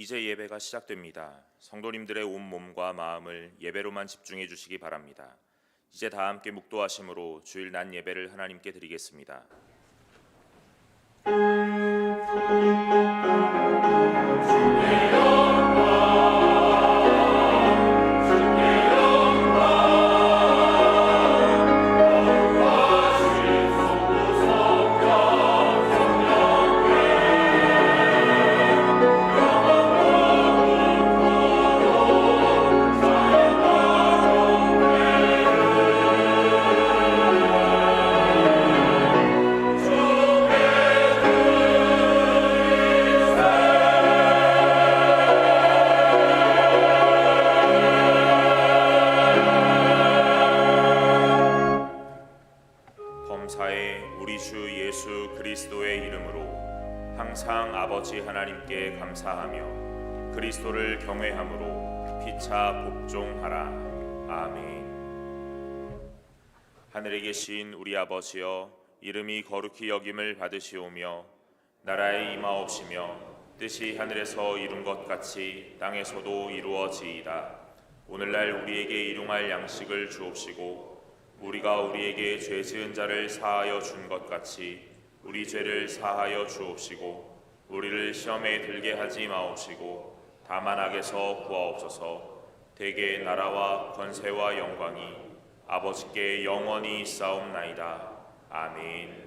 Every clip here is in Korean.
이제 예배가 시작됩니다. 성도님들의 온 몸과 마음을 예배로만 집중해 주시기 바랍니다. 이제 다 함께 묵도하심으로 주일 낮 예배를 하나님께 드리겠습니다. 범사에 우리 주 예수 그리스도의 이름으로 항상 아버지 하나님께 감사하며 그리스도를 경외함으로 피차 복종하라. 아멘. 하늘에 계신 우리 아버지여, 이름이 거룩히 여김을 받으시오며 나라의 임하옵시며 뜻이 하늘에서 이룬 것 같이 땅에서도 이루어지이다. 오늘날 우리에게 일용할 양식을 주옵시고 우리가 우리에게 죄 지은 자를 사하여 준 것 같이 우리 죄를 사하여 주옵시고 우리를 시험에 들게 하지 마옵시고 다만 악에서 구하옵소서. 대개 나라와 권세와 영광이 아버지께 영원히 있사옵나이다. 아멘.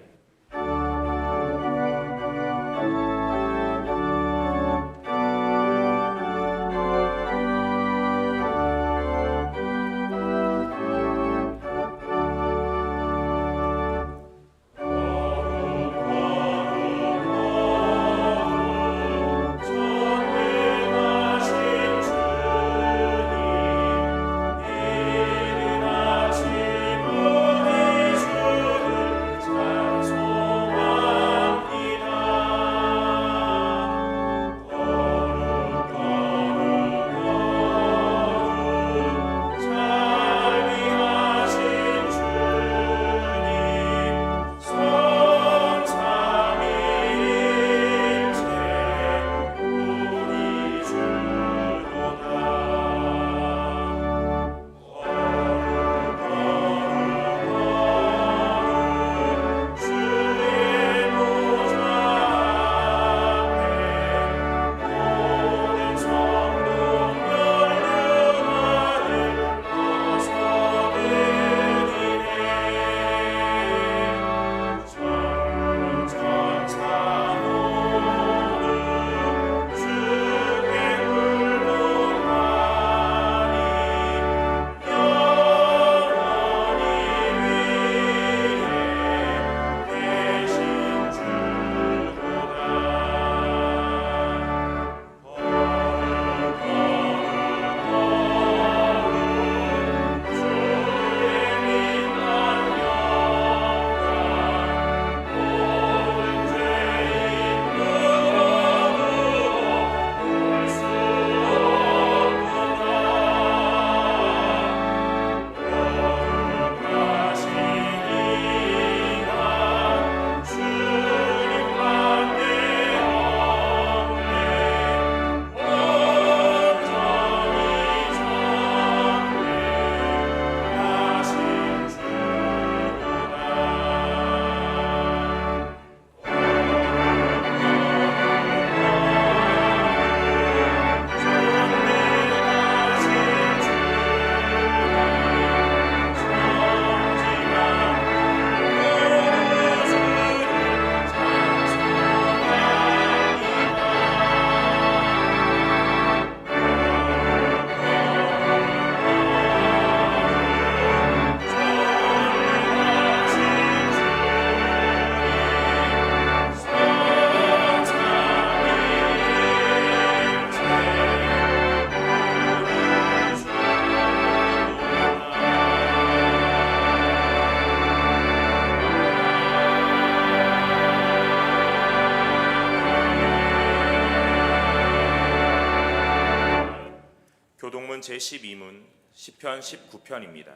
교독문 제12문 시편 19편입니다.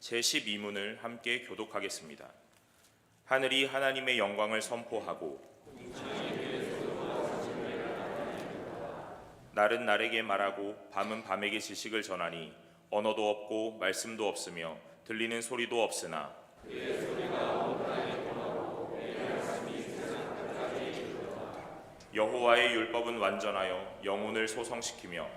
제12문을 함께 교독하겠습니다. 하늘이 하나님의 영광을 선포하고 날은 날에게 말하고 밤은 밤에게 지식을 전하니 언어도 없고 말씀도 없으며 들리는 소리도 없으나 여호와의 율법은 완전하여 영혼을 소성시키며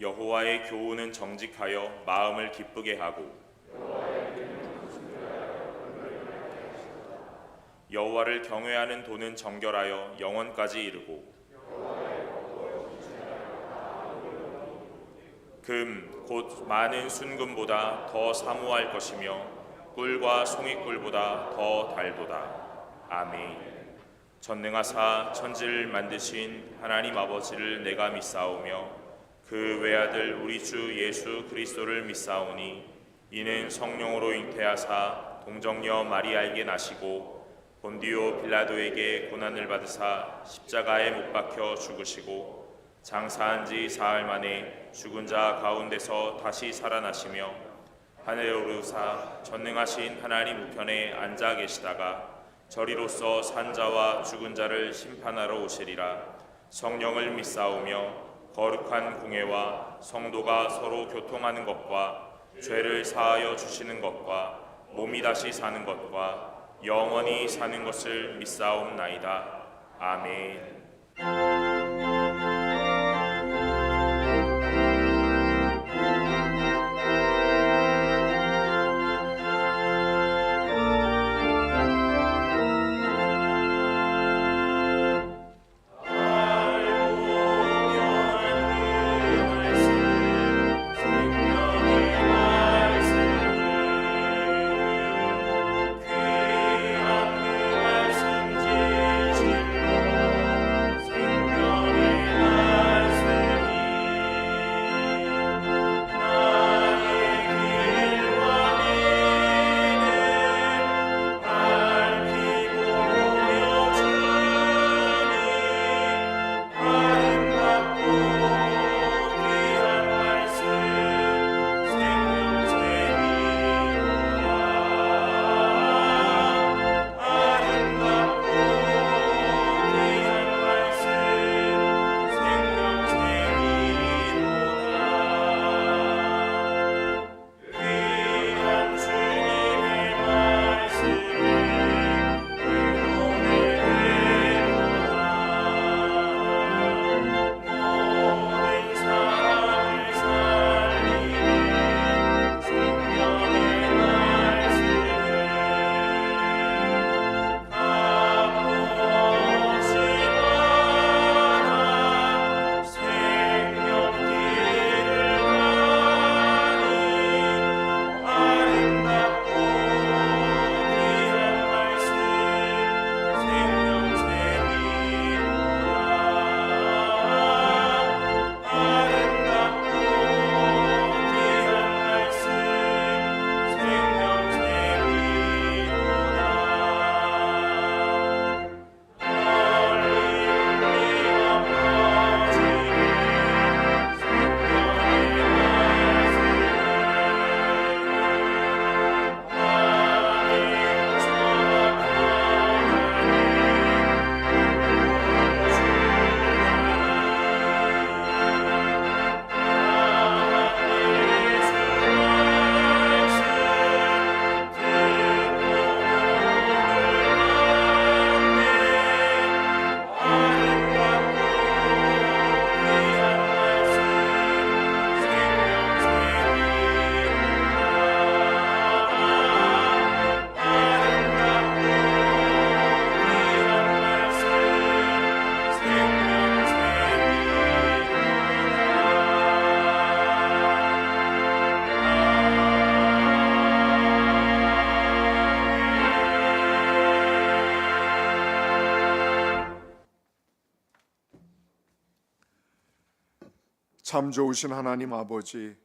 여호와의 교훈은 정직하여 마음을 기쁘게 하고 여호와를 경외하는 도는 정결하여 영원까지 이르고 금 곧 많은 순금보다 더 사모할 것이며 꿀과 송이꿀보다 더 달도다. 아멘. 전능하사 천지를 만드신 하나님 아버지를 내가 믿사오며 그 외아들 우리 주 예수 그리스도를 믿사오니 이는 성령으로 잉태하사 동정녀 마리아에게 나시고 본디오 빌라도에게 고난을 받으사 십자가에 못 박혀 죽으시고 장사한 지 사흘 만에 죽은 자 가운데서 다시 살아나시며 하늘에 오르사 전능하신 하나님 우편에 앉아 계시다가 저리로서 산자와 죽은 자를 심판하러 오시리라. 성령을 믿사오며 거룩한 공회와 성도가 서로 교통하는 것과 죄를 사하여 주시는 것과 몸이 다시 사는 것과 영원히 사는 것을 믿사옵나이다. 아멘. 참 좋으신 하나님 아버지,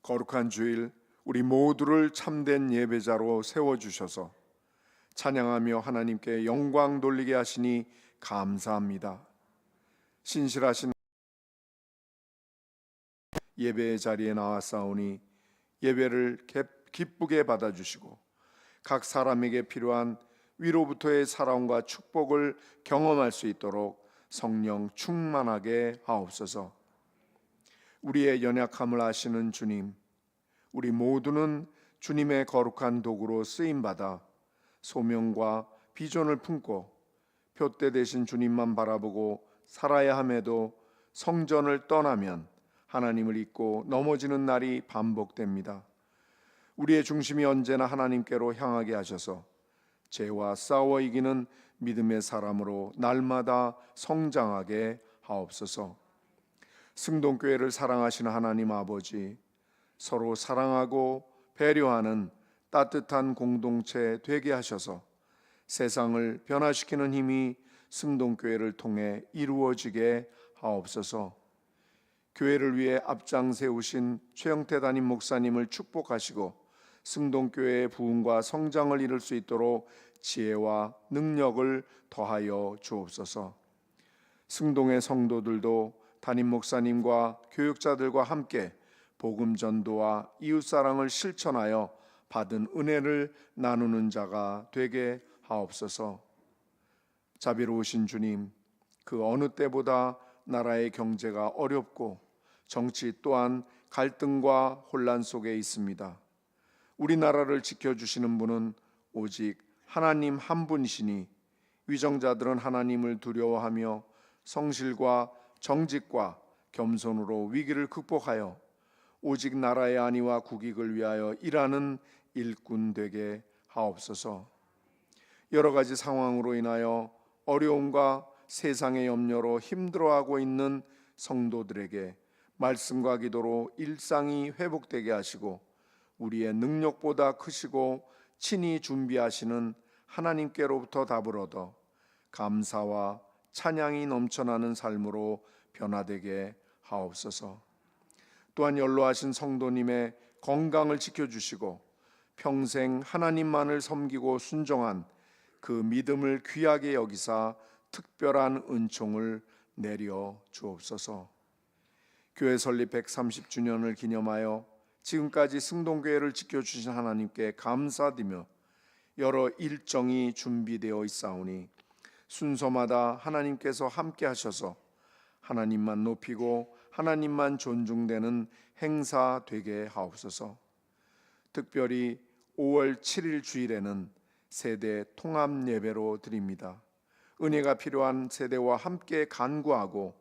거룩한 주일 우리 모두를 참된 예배자로 세워주셔서 찬양하며 하나님께 영광 돌리게 하시니 감사합니다. 신실하신 예배의 자리에 나왔사오니 예배를 기쁘게 받아주시고 각 사람에게 필요한 위로부터의 사랑과 축복을 경험할 수 있도록 성령 충만하게 하옵소서. 우리의 연약함을 아시는 주님, 우리 모두는 주님의 거룩한 도구로 쓰임받아 소명과 비전을 품고 표대 되신 주님만 바라보고 살아야 함에도 성전을 떠나면 하나님을 잊고 넘어지는 날이 반복됩니다. 우리의 중심이 언제나 하나님께로 향하게 하셔서 죄와 싸워 이기는 믿음의 사람으로 날마다 성장하게 하옵소서. 승동교회를 사랑하시는 하나님 아버지, 서로 사랑하고 배려하는 따뜻한 공동체 되게 하셔서 세상을 변화시키는 힘이 승동교회를 통해 이루어지게 하옵소서. 교회를 위해 앞장 세우신 최영태 담임 목사님을 축복하시고 승동교회의 부흥과 성장을 이룰 수 있도록 지혜와 능력을 더하여 주옵소서. 승동의 성도들도 담임 목사님과 교육자들과 함께 복음 전도와 이웃사랑을 실천하여 받은 은혜를 나누는 자가 되게 하옵소서. 자비로우신 주님, 그 어느 때보다 나라의 경제가 어렵고 정치 또한 갈등과 혼란 속에 있습니다. 우리나라를 지켜주시는 분은 오직 하나님 한 분이시니 위정자들은 하나님을 두려워하며 성실과 정직과 겸손으로 위기를 극복하여 오직 나라의 안위와 국익을 위하여 일하는 일꾼 되게 하옵소서. 여러 가지 상황으로 인하여 어려움과 세상의 염려로 힘들어하고 있는 성도들에게 말씀과 기도로 일상이 회복되게 하시고 우리의 능력보다 크시고 친히 준비하시는 하나님께로부터 답을 얻어 감사와 찬양이 넘쳐나는 삶으로 변화되게 하옵소서. 또한 연로하신 성도님의 건강을 지켜주시고 평생 하나님만을 섬기고 순종한 그 믿음을 귀하게 여기사 특별한 은총을 내려 주옵소서. 교회 설립 130주년을 기념하여 지금까지 승동교회를 지켜주신 하나님께 감사드리며 여러 일정이 준비되어 있사오니 순서마다 하나님께서 함께 하셔서 하나님만 높이고 하나님만 존중되는 행사 되게 하옵소서. 특별히 5월 7일 주일에는 세대 통합 예배로 드립니다. 은혜가 필요한 세대와 함께 간구하고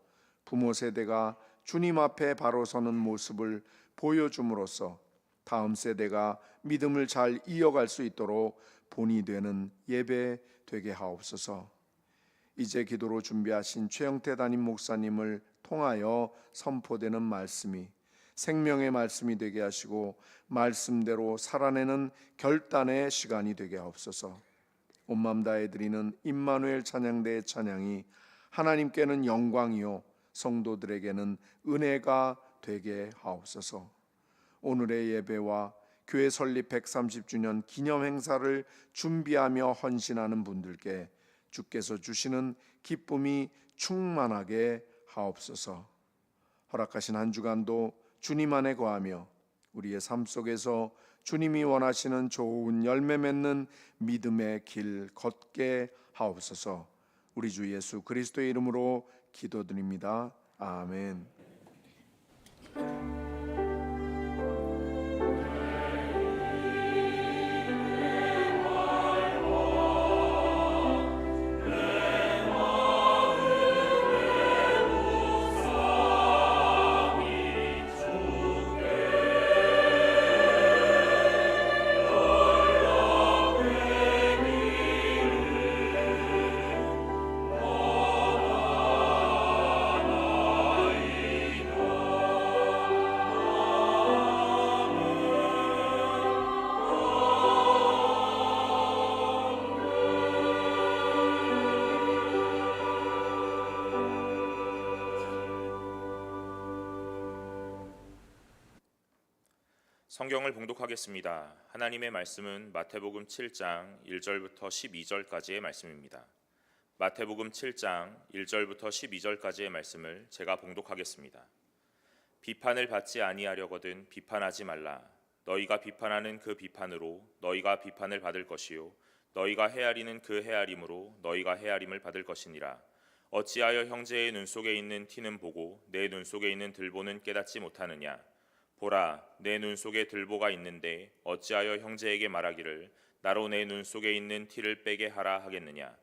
부모 세대가 주님 앞에 바로 서는 모습을 보여줌으로써 다음 세대가 믿음을 잘 이어갈 수 있도록 본이 되는 예배 되게 하옵소서. 이제 기도로 준비하신 최영태 담임 목사님을 통하여 선포되는 말씀이 생명의 말씀이 되게 하시고 말씀대로 살아내는 결단의 시간이 되게 하옵소서. 온 마음 다해 드리는 임마누엘 찬양대의 찬양이 하나님께는 영광이요 성도들에게는 은혜가 되게 하옵소서. 오늘의 예배와 교회 설립 130주년 기념 행사를 준비하며 헌신하는 분들께 주께서 주시는 기쁨이 충만하게 하옵소서. 허락하신 한 주간도 주님 안에 거하며 우리의 삶 속에서 주님이 원하시는 좋은 열매 맺는 믿음의 길 걷게 하옵소서. 우리 주 예수 그리스도의 이름으로 기도드립니다. 아멘. 성경을 봉독하겠습니다. 하나님의 말씀은 마태복음 7장 1절부터 12절까지의 말씀입니다. 마태복음 7장 1절부터 12절까지의 말씀을 제가 봉독하겠습니다. 비판을 받지 아니하려거든 비판하지 말라. 너희가 비판하는 그 비판으로 너희가 비판을 받을 것이요 너희가 헤아리는 그 헤아림으로 너희가 헤아림을 받을 것이니라. 어찌하여 형제의 눈 속에 있는 티는 보고 내 눈 속에 있는 들보는 깨닫지 못하느냐? 보라, 내 눈 속에 들보가 있는데 어찌하여 형제에게 말하기를 나로 내 눈 속에 있는 티를 빼게 하라 하겠느냐?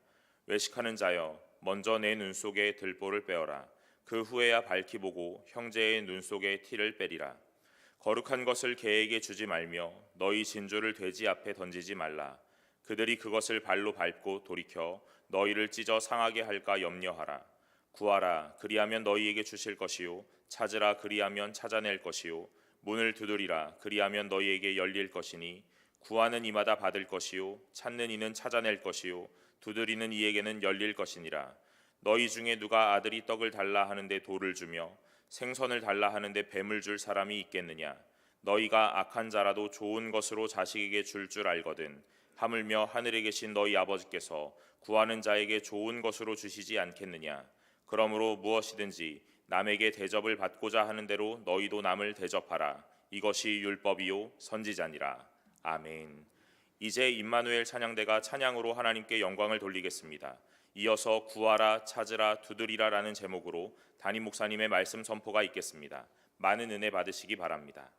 외식하는 자여, 먼저 내 눈 속에 들보를 빼어라. 그 후에야 밝히 보고 형제의 눈 속에 티를 빼리라. 거룩한 것을 개에게 주지 말며 너희 진주를 돼지 앞에 던지지 말라. 그들이 그것을 발로 밟고 돌이켜 너희를 찢어 상하게 할까 염려하라. 구하라, 그리하면 너희에게 주실 것이요. 찾으라, 그리하면 찾아낼 것이요. 문을 두드리라, 그리하면 너희에게 열릴 것이니 구하는 이마다 받을 것이요. 찾는 이는 찾아낼 것이요. 두드리는 이에게는 열릴 것이니라. 너희 중에 누가 아들이 떡을 달라 하는데 돌을 주며 생선을 달라 하는데 뱀을 줄 사람이 있겠느냐? 너희가 악한 자라도 좋은 것으로 자식에게 줄 알거든. 하물며 하늘에 계신 너희 아버지께서 구하는 자에게 좋은 것으로 주시지 않겠느냐? 그러므로 무엇이든지 남에게 대접을 받고자 하는 대로 너희도 남을 대접하라. 이것이 율법이요 선지자니라. 아멘. 이제 임마누엘 찬양대가 찬양으로 하나님께 영광을 돌리겠습니다. 이어서 구하라, 찾으라, 두드리라라는 제목으로 담임 목사님의 말씀 선포가 있겠습니다. 많은 은혜 받으시기 바랍니다.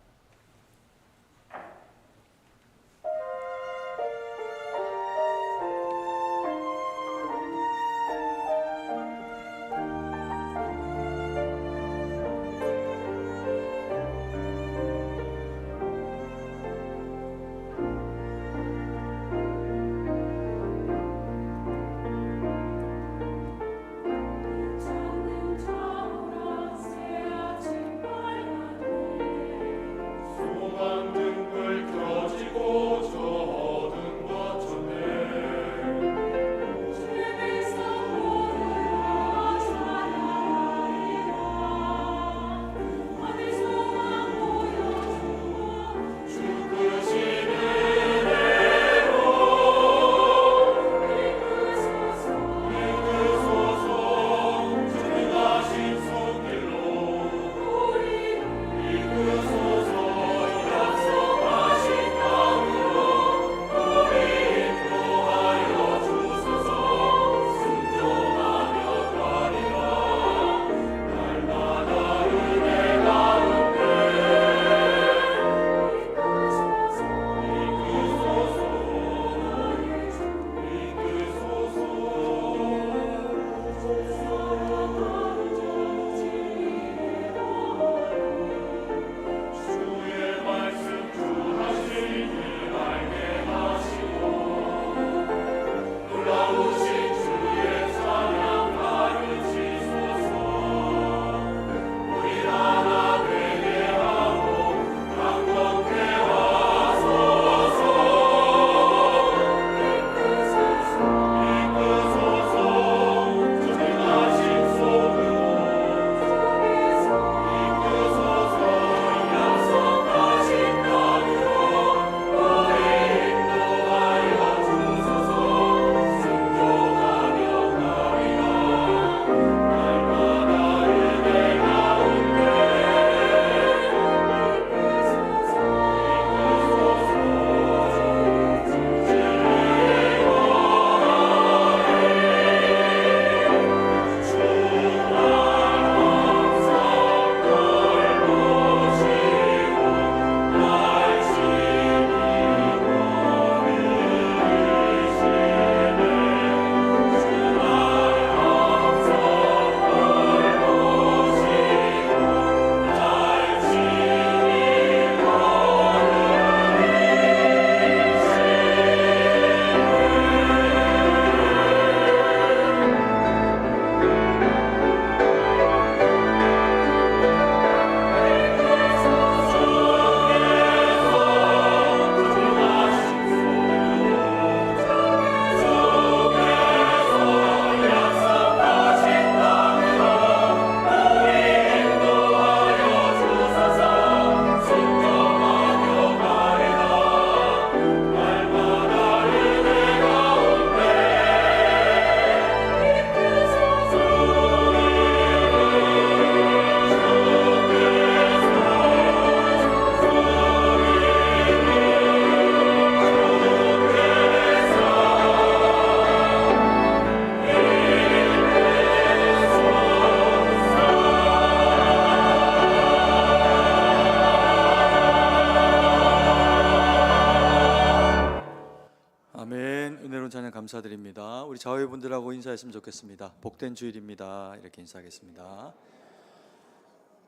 은혜로운 찬양 감사드립니다. 우리 자회분들하고 인사했으면 좋겠습니다. 복된 주일입니다. 이렇게 인사하겠습니다.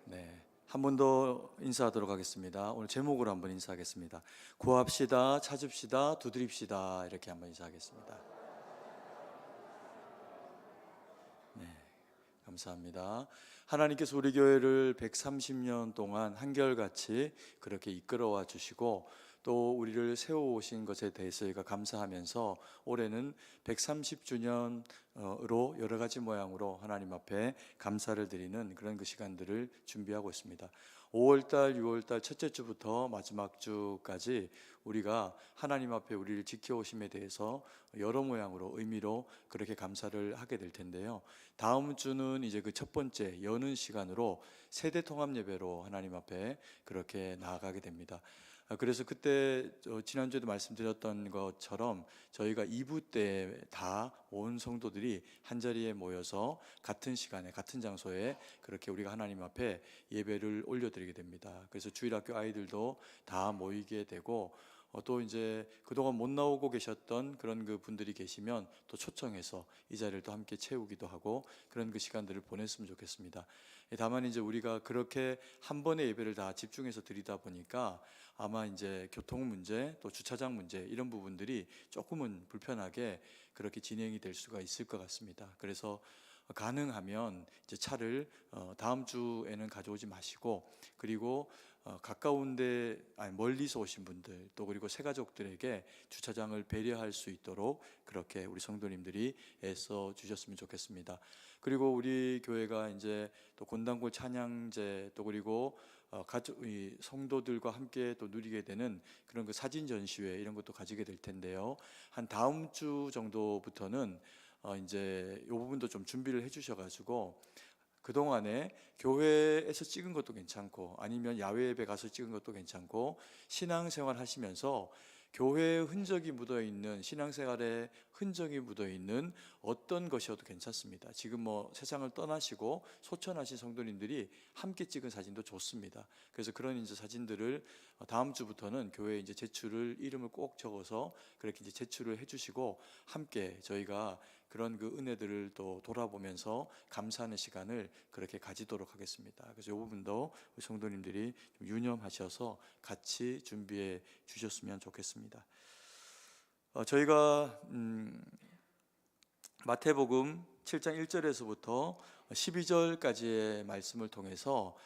네, 한 번 더 인사하도록 하겠습니다. 오늘 제목으로 한번 인사하겠습니다. 구합시다, 찾읍시다, 두드립시다. 이렇게 한번 인사하겠습니다. 네, 감사합니다. 하나님께서 우리 교회를 130년 동안 한결같이 그렇게 이끌어와 주시고 또 우리를 세워오신 것에 대해서 저희가 감사하면서 올해는 130주년으로 여러 가지 모양으로 하나님 앞에 감사를 드리는 그런 그 시간들을 준비하고 있습니다. 5월달, 6월달 첫째 주부터 마지막 주까지 우리가 하나님 앞에 우리를 지켜오심에 대해서 여러 모양으로 의미로 그렇게 감사를 하게 될 텐데요. 다음 주는 이제 그 첫 번째 여는 시간으로 세대 통합 예배로 하나님 앞에 그렇게 나아가게 됩니다. 그래서 그때 지난주에도 말씀드렸던 것처럼 저희가 2부 때 다 온 성도들이 한자리에 모여서 같은 시간에 같은 장소에 그렇게 우리가 하나님 앞에 예배를 올려드리게 됩니다. 그래서 주일학교 아이들도 다 모이게 되고 또 이제 그동안 못 나오고 계셨던 그런 그 분들이 계시면 또 초청해서 이 자리를 또 함께 채우기도 하고 그런 그 시간들을 보냈으면 좋겠습니다. 다만 이제 우리가 그렇게 한 번의 예배를 다 집중해서 드리다 보니까 아마 이제 교통 문제 또 주차장 문제 이런 부분들이 조금은 불편하게 그렇게 진행이 될 수가 있을 것 같습니다. 그래서 가능하면 이제 차를 다음 주에는 가져오지 마시고 그리고 가까운데 멀리서 오신 분들 또 그리고 새 가족들에게 주차장을 배려할 수 있도록 그렇게 우리 성도님들이 애써 주셨으면 좋겠습니다. 그리고 우리 교회가 이제 또 곤단골 찬양제 또 그리고 성도들과 함께 또 누리게 되는 그런 그 사진 전시회 이런 것도 가지게 될 텐데요. 한 다음 주 정도부터는 이제 이 부분도 좀 준비를 해주셔가지고 그동안에 교회에서 찍은 것도 괜찮고 아니면 야외 예배 가서 찍은 것도 괜찮고 신앙생활 하시면서 교회의 흔적이 묻어있는 신앙생활에 흔적이 묻어있는 어떤 것이어도 괜찮습니다. 지금 뭐 세상을 떠나시고 소천하신 성도님들이 함께 찍은 사진도 좋습니다. 그래서 그런 이제 사진들을 다음 주부터는 교회에 이제 제출을 이름을 꼭 적어서 그렇게 이제 제출을 해주시고 함께 저희가 그런 그 은혜들을 또 돌아보면서 감사하는 시간을 그렇게 가지도록 하겠습니다. 그래서 이 부분도 우리 성도님들이 좀 유념하셔서 같이 준비해 주셨으면 좋겠습니다. 저희가 마태복음 7장 1절에서부터 12절까지의 말씀을 통해서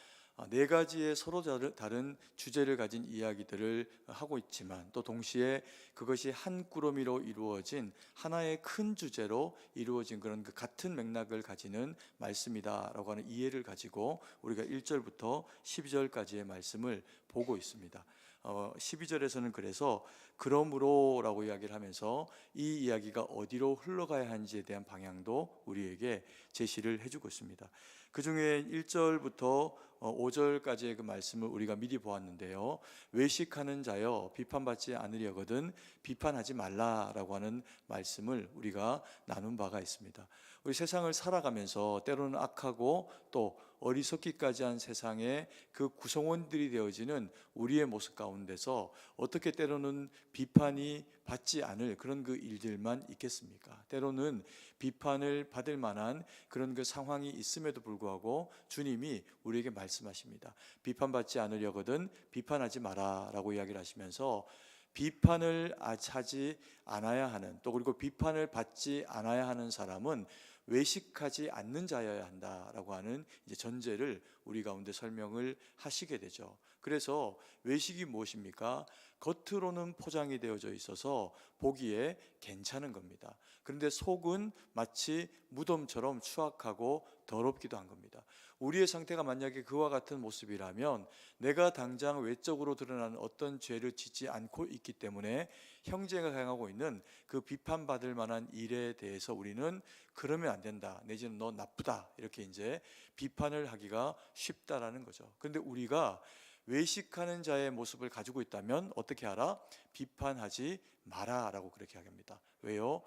네 가지의 서로 다른 주제를 가진 이야기들을 하고 있지만 또 동시에 그것이 한 꾸러미로 이루어진 하나의 큰 주제로 이루어진 그런 그 같은 맥락을 가지는 말씀이다라고 하는 이해를 가지고 우리가 1절부터 12절까지의 말씀을 보고 있습니다. 12절에서는 그래서 그러므로라고 이야기를 하면서 이 이야기가 어디로 흘러가야 하는지에 대한 방향도 우리에게 제시를 해주고 있습니다. 그 중에 1절부터 5절까지의 그 말씀을 우리가 미리 보았는데요. 외식하는 자여 비판받지 않으려거든 비판하지 말라라고 하는 말씀을 우리가 나눈 바가 있습니다. 우리 세상을 살아가면서 때로는 악하고 또 어리석기까지 한 세상의 그 구성원들이 되어지는 우리의 모습 가운데서 어떻게 때로는 비판이 받지 않을 그런 그 일들만 있겠습니까? 때로는 비판을 받을 만한 그런 그 상황이 있음에도 불구하고 주님이 우리에게 말씀하십니다. 비판받지 않으려거든 비판하지 마라라고 이야기를 하시면서 비판을 하지 않아야 하는 또 그리고 비판을 받지 않아야 하는 사람은 외식하지 않는 자여야 한다라고 하는 이제 전제를 우리 가운데 설명을 하시게 되죠. 그래서 외식이 무엇입니까? 겉으로는 포장이 되어져 있어서 보기에 괜찮은 겁니다. 그런데 속은 마치 무덤처럼 추악하고 더럽기도 한 겁니다. 우리의 상태가 만약에 그와 같은 모습이라면 내가 당장 외적으로 드러나는 어떤 죄를 짓지 않고 있기 때문에 형제가 행하고 있는 그 비판받을 만한 일에 대해서 우리는 그러면 안 된다, 내지는 너 나쁘다 이렇게 이제 비판을 하기가 쉽다라는 거죠. 그런데 우리가 외식하는 자의 모습을 가지고 있다면 어떻게 하라? 비판하지 마라라고 그렇게 합니다. 왜요?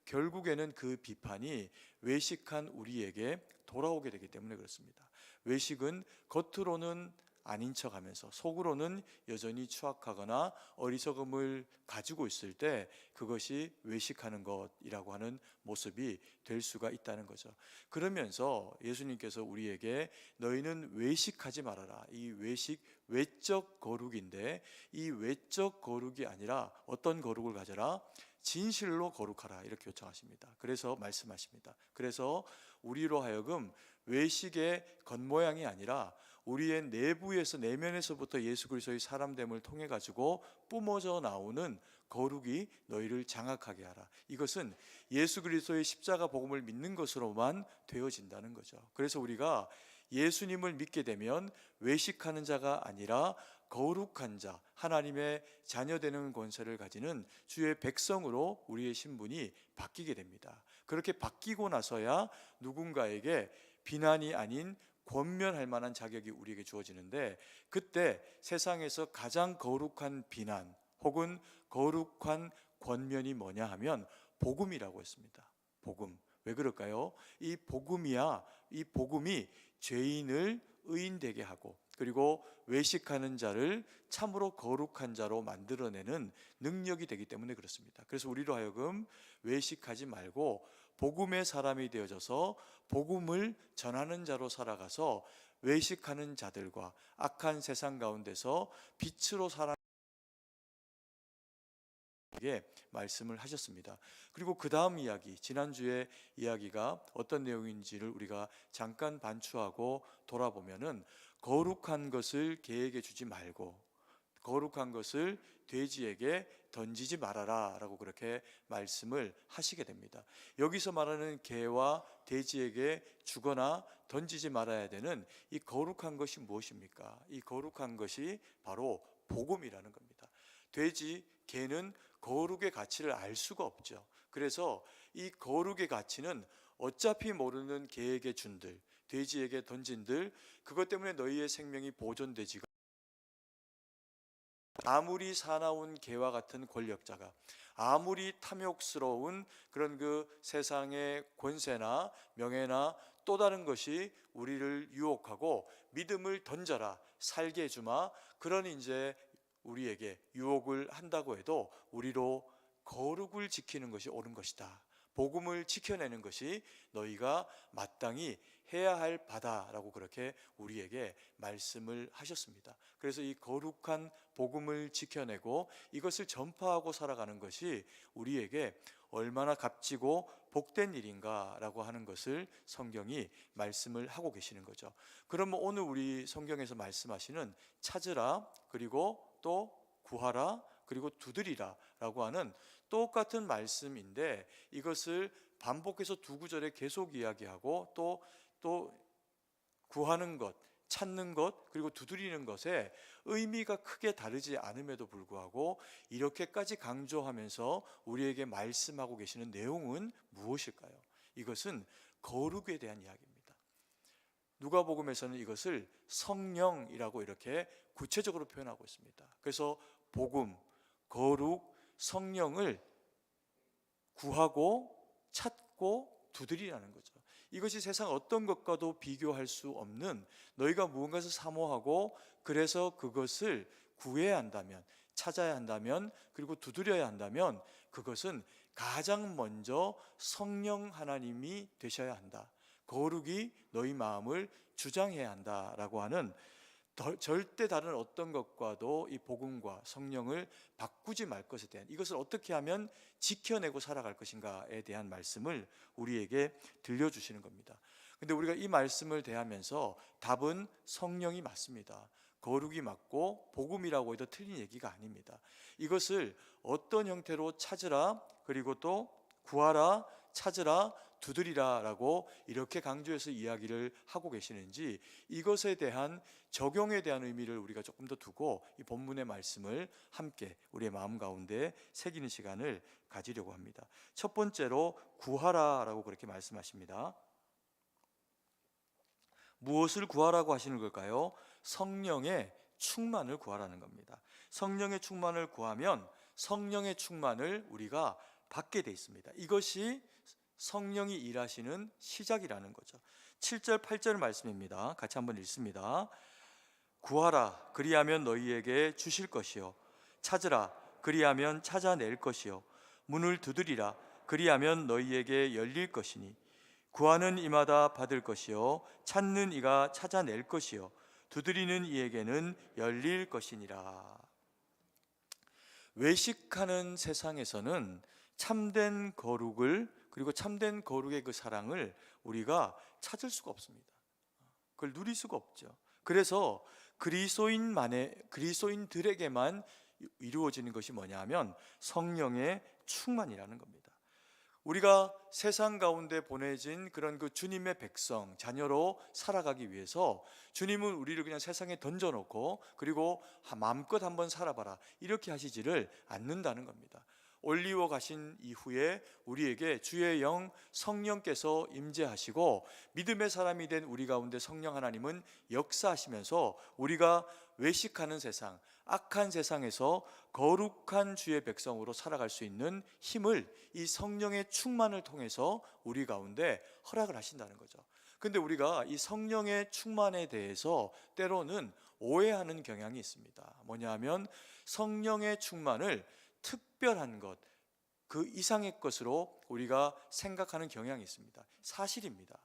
결국에는 그 비판이 외식한 우리에게 돌아오게 되기 때문에 그렇습니다. 외식은 겉으로는 아닌 척하면서 속으로는 여전히 추악하거나 어리석음을 가지고 있을 때 그것이 외식하는 것이라고 하는 모습이 될 수가 있다는 거죠. 그러면서 예수님께서 우리에게 너희는 외식하지 말아라. 이 외식, 외적 거룩인데 이 외적 거룩이 아니라 어떤 거룩을 가져라? 진실로 거룩하라, 이렇게 요청하십니다. 그래서 말씀하십니다. 그래서 우리로 하여금 외식의 겉모양이 아니라 우리의 내부에서, 내면에서부터 예수 그리스도의 사람됨을 통해 가지고 뿜어져 나오는 거룩이 너희를 장악하게 하라. 이것은 예수 그리스도의 십자가 복음을 믿는 것으로만 되어진다는 거죠. 그래서 우리가 예수님을 믿게 되면 외식하는 자가 아니라 거룩한 자, 하나님의 자녀되는 권세를 가지는 주의 백성으로 우리의 신분이 바뀌게 됩니다. 그렇게 바뀌고 나서야 누군가에게 비난이 아닌 권면할 만한 자격이 우리에게 주어지는데, 그때 세상에서 가장 거룩한 비난 혹은 거룩한 권면이 뭐냐 하면 복음이라고 했습니다. 복음. 왜 그럴까요? 이 복음이야, 이 복음이 죄인을 의인되게 하고 그리고 외식하는 자를 참으로 거룩한 자로 만들어내는 능력이 되기 때문에 그렇습니다. 그래서 우리로 하여금 외식하지 말고 복음의 사람이 되어져서 복음을 전하는 자로 살아가서 외식하는 자들과 악한 세상 가운데서 빛으로 살아 말씀을 하셨습니다. 그리고 그 다음 이야기, 지난주의 이야기가 어떤 내용인지를 우리가 잠깐 반추하고 돌아보면은 거룩한 것을 개에게 주지 말고 거룩한 것을 돼지에게 던지지 말아라 라고 그렇게 말씀을 하시게 됩니다. 여기서 말하는 개와 돼지에게 주거나 던지지 말아야 되는 이 거룩한 것이 무엇입니까? 이 거룩한 것이 바로 복음이라는 겁니다. 돼지, 개는 거룩의 가치를 알 수가 없죠. 그래서 이 거룩의 가치는 어차피 모르는 개에게 준들, 돼지에게 던진들, 그것 때문에 너희의 생명이 보존되지가, 아무리 사나운 개와 같은 권력자가, 아무리 탐욕스러운 그런 그 세상의 권세나 명예나 또 다른 것이 우리를 유혹하고 믿음을 던져라, 살게 해주마, 그런 이제 우리에게 유혹을 한다고 해도 우리로 거룩을 지키는 것이 옳은 것이다, 복음을 지켜내는 것이 너희가 마땅히 해야 할 바다라고 그렇게 우리에게 말씀을 하셨습니다. 그래서 이 거룩한 복음을 지켜내고 이것을 전파하고 살아가는 것이 우리에게 얼마나 값지고 복된 일인가라고 하는 것을 성경이 말씀을 하고 계시는 거죠. 그러면 오늘 우리 성경에서 말씀하시는 찾으라, 그리고 또 구하라, 그리고 두드리라 라고 하는 똑같은 말씀인데, 이것을 반복해서 두 구절에 계속 이야기하고 또 구하는 것, 찾는 것, 그리고 두드리는 것에 의미가 크게 다르지 않음에도 불구하고 이렇게까지 강조하면서 우리에게 말씀하고 계시는 내용은 무엇일까요? 이것은 거룩에 대한 이야기입니다. 누가복음에서는 이것을 성령이라고 이렇게 구체적으로 표현하고 있습니다. 그래서 복음, 거룩, 성령을 구하고 찾고 두드리라는 거죠. 이것이 세상 어떤 것과도 비교할 수 없는, 너희가 무언가를 사모하고 그래서 그것을 구해야 한다면, 찾아야 한다면, 그리고 두드려야 한다면 그것은 가장 먼저 성령 하나님이 되셔야 한다, 거룩이 너희 마음을 주장해야 한다라고 하는, 절대 다른 어떤 것과도 이 복음과 성령을 바꾸지 말 것에 대한, 이것을 어떻게 하면 지켜내고 살아갈 것인가에 대한 말씀을 우리에게 들려주시는 겁니다. 근데 우리가 이 말씀을 대하면서 답은 성령이 맞습니다. 거룩이 맞고 복음이라고 해도 틀린 얘기가 아닙니다. 이것을 어떤 형태로 찾으라, 그리고 또 구하라, 찾으라, 두드리라 라고 이렇게 강조해서 이야기를 하고 계시는지, 이것에 대한 적용에 대한 의미를 우리가 조금 더 두고 이 본문의 말씀을 함께 우리의 마음 가운데 새기는 시간을 가지려고 합니다. 첫 번째로 구하라 라고 그렇게 말씀하십니다. 무엇을 구하라고 하시는 걸까요? 성령의 충만을 구하라는 겁니다. 성령의 충만을 구하면 성령의 충만을 우리가 받게 돼 있습니다. 이것이 성령이 일하시는 시작이라는 거죠. 7절 8절 말씀입니다. 같이 한번 읽습니다. 구하라 그리하면 너희에게 주실 것이요 찾으라 그리하면 찾아낼 것이요 문을 두드리라 그리하면 너희에게 열릴 것이니 구하는 이마다 받을 것이요 찾는 이가 찾아낼 것이요 두드리는 이에게는 열릴 것이니라. 외식하는 세상에서는 참된 거룩을, 그리고 참된 거룩의 그 사랑을 우리가 찾을 수가 없습니다. 그걸 누릴 수가 없죠. 그래서 그리스도인들에게만 이루어지는 것이 뭐냐 하면 성령의 충만이라는 겁니다. 우리가 세상 가운데 보내진 그런 그 주님의 백성, 자녀로 살아가기 위해서 주님은 우리를 그냥 세상에 던져놓고 그리고 마음껏 한번 살아봐라 이렇게 하시지를 않는다는 겁니다. 올리워 가신 이후에 우리에게 주의 영 성령께서 임재하시고 믿음의 사람이 된 우리 가운데 성령 하나님은 역사하시면서 우리가 외식하는 세상, 악한 세상에서 거룩한 주의 백성으로 살아갈 수 있는 힘을 이 성령의 충만을 통해서 우리 가운데 허락을 하신다는 거죠. 근데 우리가 이 성령의 충만에 대해서 때로는 오해하는 경향이 있습니다. 뭐냐 하면 성령의 충만을 특별한 것, 그 이상의 것으로 우리가 생각하는 경향이 있습니다. 사실입니다.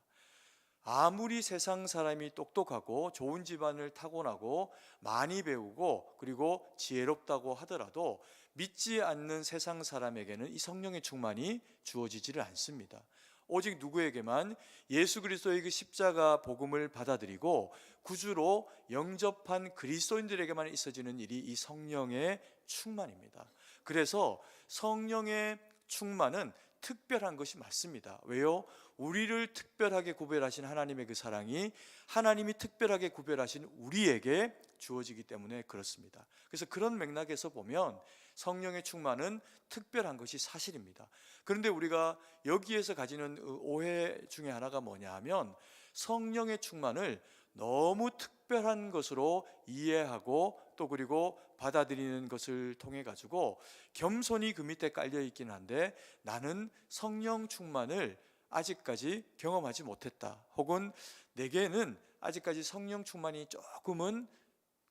아무리 세상 사람이 똑똑하고 좋은 집안을 타고나고 많이 배우고 그리고 지혜롭다고 하더라도 믿지 않는 세상 사람에게는 이 성령의 충만이 주어지지를 않습니다. 오직 누구에게만 예수 그리스도의 그 십자가 복음을 받아들이고 구주로 영접한 그리스도인들에게만 있어지는 일이 이 성령의 충만입니다. 그래서 성령의 충만은 특별한 것이 맞습니다. 왜요? 우리를 특별하게 구별하신 하나님의 그 사랑이 하나님이 특별하게 구별하신 우리에게 주어지기 때문에 그렇습니다. 그래서 그런 맥락에서 보면 성령의 충만은 특별한 것이 사실입니다. 그런데 우리가 여기에서 가지는 오해 중에 하나가 뭐냐 하면 성령의 충만을 너무 특별한 것으로 이해하고 또 그리고 받아들이는 것을 통해 가지고 겸손히 그 밑에 깔려 있긴 한데 나는 성령 충만을 아직까지 경험하지 못했다, 혹은 내게는 아직까지 성령 충만이 조금은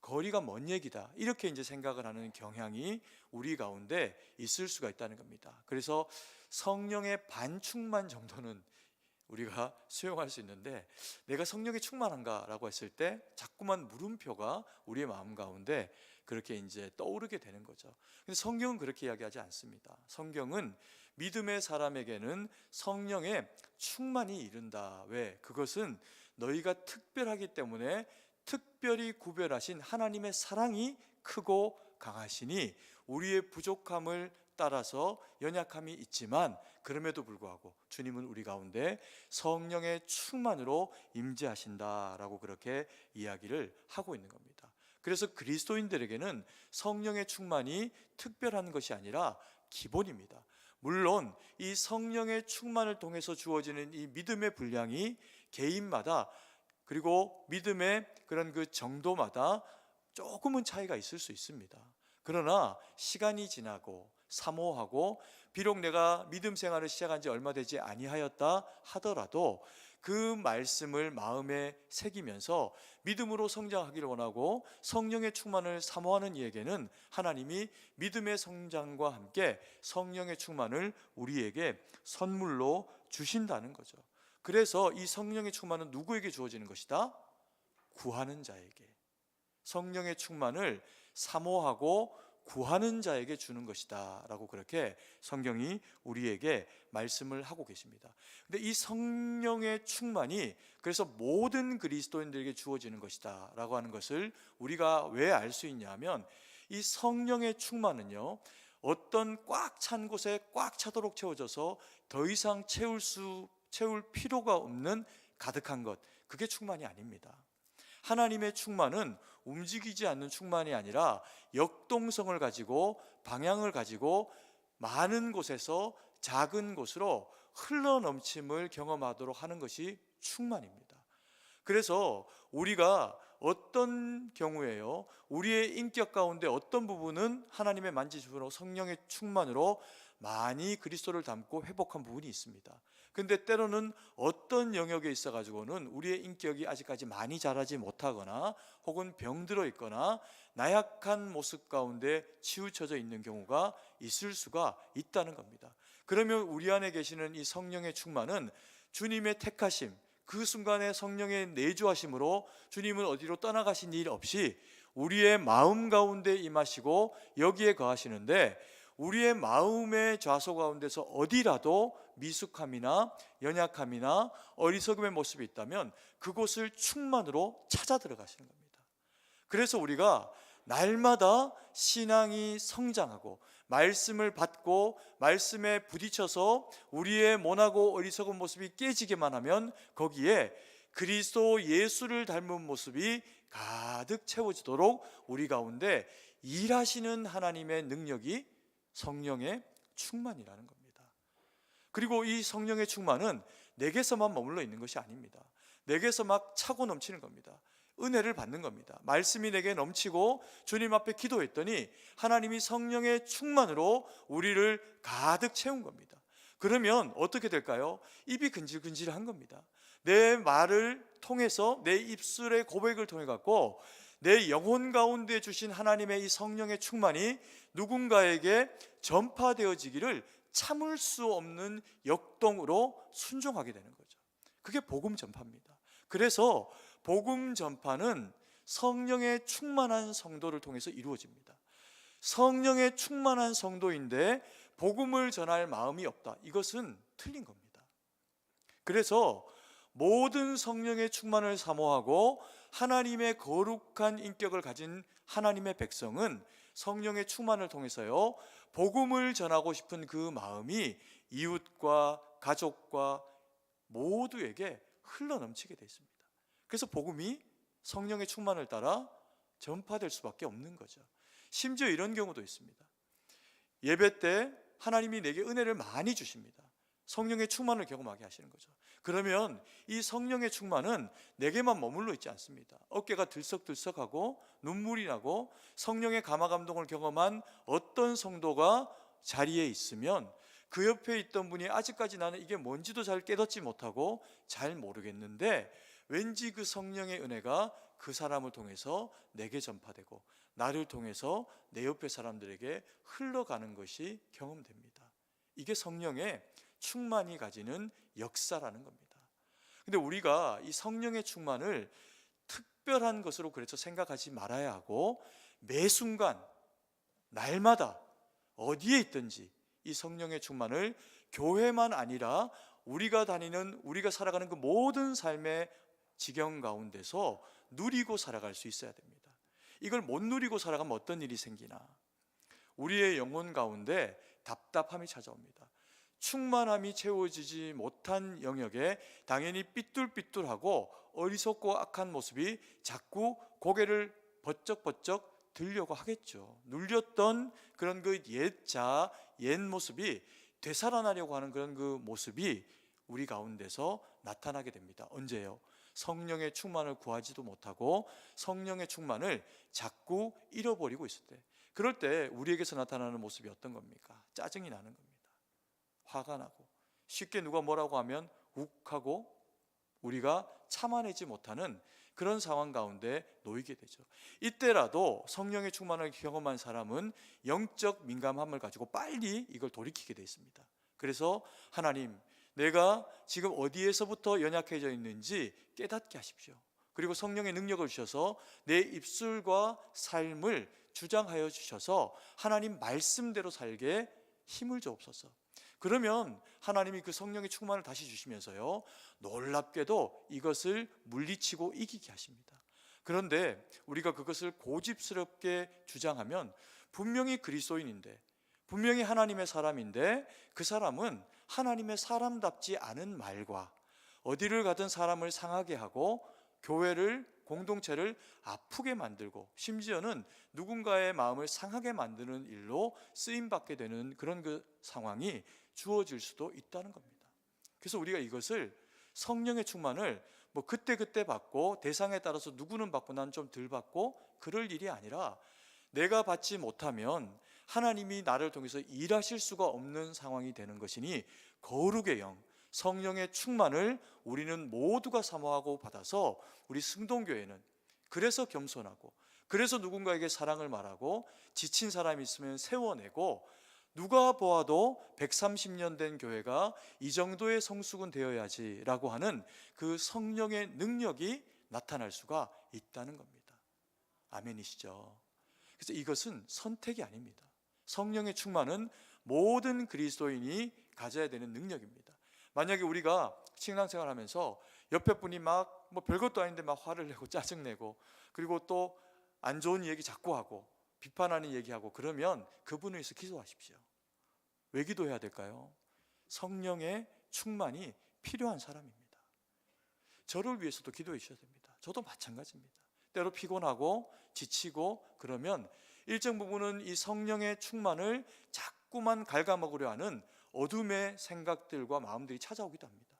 거리가 먼 얘기다, 이렇게 이제 생각을 하는 경향이 우리 가운데 있을 수가 있다는 겁니다. 그래서 성령의 반충만 정도는 우리가 수용할 수 있는데 내가 성령에 충만한가라고 했을 때 자꾸만 물음표가 우리의 마음 가운데 그렇게 이제 떠오르게 되는 거죠. 근데 성경은 그렇게 이야기하지 않습니다. 성경은 믿음의 사람에게는 성령의 충만이 이른다. 왜? 그것은 너희가 특별하기 때문에 특별히 구별하신 하나님의 사랑이 크고 강하시니 우리의 부족함을 따라서 연약함이 있지만 그럼에도 불구하고 주님은 우리 가운데 성령의 충만으로 임재하신다라고 그렇게 이야기를 하고 있는 겁니다. 그래서 그리스도인들에게는 성령의 충만이 특별한 것이 아니라 기본입니다. 물론 이 성령의 충만을 통해서 주어지는 이 믿음의 분량이 개인마다 그리고 믿음의 그런 그 정도마다 조금은 차이가 있을 수 있습니다. 그러나 시간이 지나고 사모하고 비록 내가 믿음 생활을 시작한 지 얼마 되지 아니하였다 하더라도 그 말씀을 마음에 새기면서 믿음으로 성장하기를 원하고 성령의 충만을 사모하는 이에게는 하나님이 믿음의 성장과 함께 성령의 충만을 우리에게 선물로 주신다는 거죠. 그래서 이 성령의 충만은 누구에게 주어지는 것이다? 구하는 자에게. 성령의 충만을 사모하고 구하는 자에게 주는 것이다 라고 그렇게 성경이 우리에게 말씀을 하고 계십니다. 근데 이 성령의 충만이 그래서 모든 그리스도인들에게 주어지는 것이다 라고 하는 것을 우리가 왜 알 수 있냐면 이 성령의 충만은요, 어떤 꽉 찬 곳에 꽉 차도록 채워져서 더 이상 채울 필요가 없는 가득한 것, 그게 충만이 아닙니다. 하나님의 충만은 움직이지 않는 충만이 아니라 역동성을 가지고 방향을 가지고 많은 곳에서 작은 곳으로 흘러넘침을 경험하도록 하는 것이 충만입니다. 그래서 우리가 어떤 경우에요, 우리의 인격 가운데 어떤 부분은 하나님의 만지심으로 성령의 충만으로 많이 그리스도를 닮고 회복한 부분이 있습니다. 근데 때로는 어떤 영역에 있어 가지고는 우리의 인격이 아직까지 많이 자라지 못하거나 혹은 병들어 있거나 나약한 모습 가운데 치우쳐져 있는 경우가 있을 수가 있다는 겁니다. 그러면 우리 안에 계시는 이 성령의 충만은 주님의 택하심, 그 순간에 성령의 내주하심으로 주님은 어디로 떠나가신 일 없이 우리의 마음 가운데 임하시고 여기에 거하시는데, 우리의 마음의 좌소 가운데서 어디라도 미숙함이나 연약함이나 어리석음의 모습이 있다면 그곳을 충만으로 찾아 들어가시는 겁니다. 그래서 우리가 날마다 신앙이 성장하고 말씀을 받고 말씀에 부딪혀서 우리의 모나고 어리석은 모습이 깨지기만 하면 거기에 그리스도 예수를 닮은 모습이 가득 채워지도록 우리 가운데 일하시는 하나님의 능력이 성령의 충만이라는 겁니다. 그리고 이 성령의 충만은 내게서만 머물러 있는 것이 아닙니다. 내게서 막 차고 넘치는 겁니다. 은혜를 받는 겁니다. 말씀이 내게 넘치고 주님 앞에 기도했더니 하나님이 성령의 충만으로 우리를 가득 채운 겁니다. 그러면 어떻게 될까요? 입이 근질근질한 겁니다. 내 말을 통해서, 내 입술의 고백을 통해 갖고 내 영혼 가운데 주신 하나님의 이 성령의 충만이 누군가에게 전파되어지기를 참을 수 없는 역동으로 순종하게 되는 거죠. 그게 복음 전파입니다. 그래서 복음 전파는 성령의 충만한 성도를 통해서 이루어집니다. 성령의 충만한 성도인데 복음을 전할 마음이 없다, 이것은 틀린 겁니다. 그래서 모든 성령의 충만을 사모하고 하나님의 거룩한 인격을 가진 하나님의 백성은 성령의 충만을 통해서요, 복음을 전하고 싶은 그 마음이 이웃과 가족과 모두에게 흘러넘치게 되어 있습니다. 그래서 복음이 성령의 충만을 따라 전파될 수밖에 없는 거죠. 심지어 이런 경우도 있습니다. 예배 때 하나님이 내게 은혜를 많이 주십니다. 성령의 충만을 경험하게 하시는 거죠. 그러면 이 성령의 충만은 내게만 머물러 있지 않습니다. 어깨가 들썩들썩하고 눈물이 나고 성령의 감화 감동을 경험한 어떤 성도가 자리에 있으면 그 옆에 있던 분이 아직까지 나는 이게 뭔지도 잘 깨닫지 못하고 잘 모르겠는데 왠지 그 성령의 은혜가 그 사람을 통해서 내게 전파되고 나를 통해서 내 옆에 사람들에게 흘러가는 것이 경험됩니다. 이게 성령의 충만이 가지는 역사라는 겁니다. 근데 우리가 이 성령의 충만을 특별한 것으로 그래서 생각하지 말아야 하고, 매 순간 날마다 어디에 있든지 이 성령의 충만을 교회만 아니라 우리가 다니는, 우리가 살아가는 그 모든 삶의 지경 가운데서 누리고 살아갈 수 있어야 됩니다. 이걸 못 누리고 살아가면 어떤 일이 생기나? 우리의 영혼 가운데 답답함이 찾아옵니다. 충만함이 채워지지 못한 영역에 당연히 삐뚤삐뚤하고 어리석고 악한 모습이 자꾸 고개를 버쩍버쩍 들려고 하겠죠. 눌렸던 그런 그 옛자, 옛 모습이 되살아나려고 하는 그런 그 모습이 우리 가운데서 나타나게 됩니다. 언제요? 성령의 충만을 구하지도 못하고 성령의 충만을 자꾸 잃어버리고 있을 때, 그럴 때 우리에게서 나타나는 모습이 어떤 겁니까? 짜증이 나는 겁니다. 화가 나고, 쉽게 누가 뭐라고 하면 욱하고 우리가 참아내지 못하는 그런 상황 가운데 놓이게 되죠. 이때라도 성령의 충만을 경험한 사람은 영적 민감함을 가지고 빨리 이걸 돌이키게 되어 있습니다. 그래서 하나님, 내가 지금 어디에서부터 연약해져 있는지 깨닫게 하십시오. 그리고 성령의 능력을 주셔서 내 입술과 삶을 주장하여 주셔서 하나님 말씀대로 살게 힘을 주옵소서. 그러면 하나님이 그 성령의 충만을 다시 주시면서요, 놀랍게도 이것을 물리치고 이기게 하십니다. 그런데 우리가 그것을 고집스럽게 주장하면 분명히 그리스도인인데, 분명히 하나님의 사람인데 그 사람은 하나님의 사람답지 않은 말과 어디를 가든 사람을 상하게 하고 교회를, 공동체를 아프게 만들고 심지어는 누군가의 마음을 상하게 만드는 일로 쓰임받게 되는 그런 그 상황이 주어질 수도 있다는 겁니다. 그래서 우리가 이것을, 성령의 충만을 뭐 그때그때 받고 대상에 따라서 누구는 받고 난 좀 덜 받고 그럴 일이 아니라, 내가 받지 못하면 하나님이 나를 통해서 일하실 수가 없는 상황이 되는 것이니 거룩의 영, 성령의 충만을 우리는 모두가 사모하고 받아서 우리 승동교회는 그래서 겸손하고, 그래서 누군가에게 사랑을 말하고, 지친 사람이 있으면 세워내고, 누가 보아도 130년 된 교회가 이 정도의 성숙은 되어야지라고 하는 그 성령의 능력이 나타날 수가 있다는 겁니다. 아멘이시죠? 그래서 이것은 선택이 아닙니다. 성령의 충만은 모든 그리스도인이 가져야 되는 능력입니다. 만약에 우리가 신앙생활 하면서 옆에 분이 막 뭐 별것도 아닌데 막 화를 내고 짜증내고, 그리고 또 안 좋은 얘기 자꾸 하고 비판하는 얘기하고, 그러면 그분을 위해서 기도하십시오. 왜 기도해야 될까요? 성령의 충만이 필요한 사람입니다. 저를 위해서도 기도해 주셔야 됩니다. 저도 마찬가지입니다. 때로 피곤하고 지치고 그러면 일정 부분은 이 성령의 충만을 자꾸만 갉아먹으려 하는 어둠의 생각들과 마음들이 찾아오기도 합니다.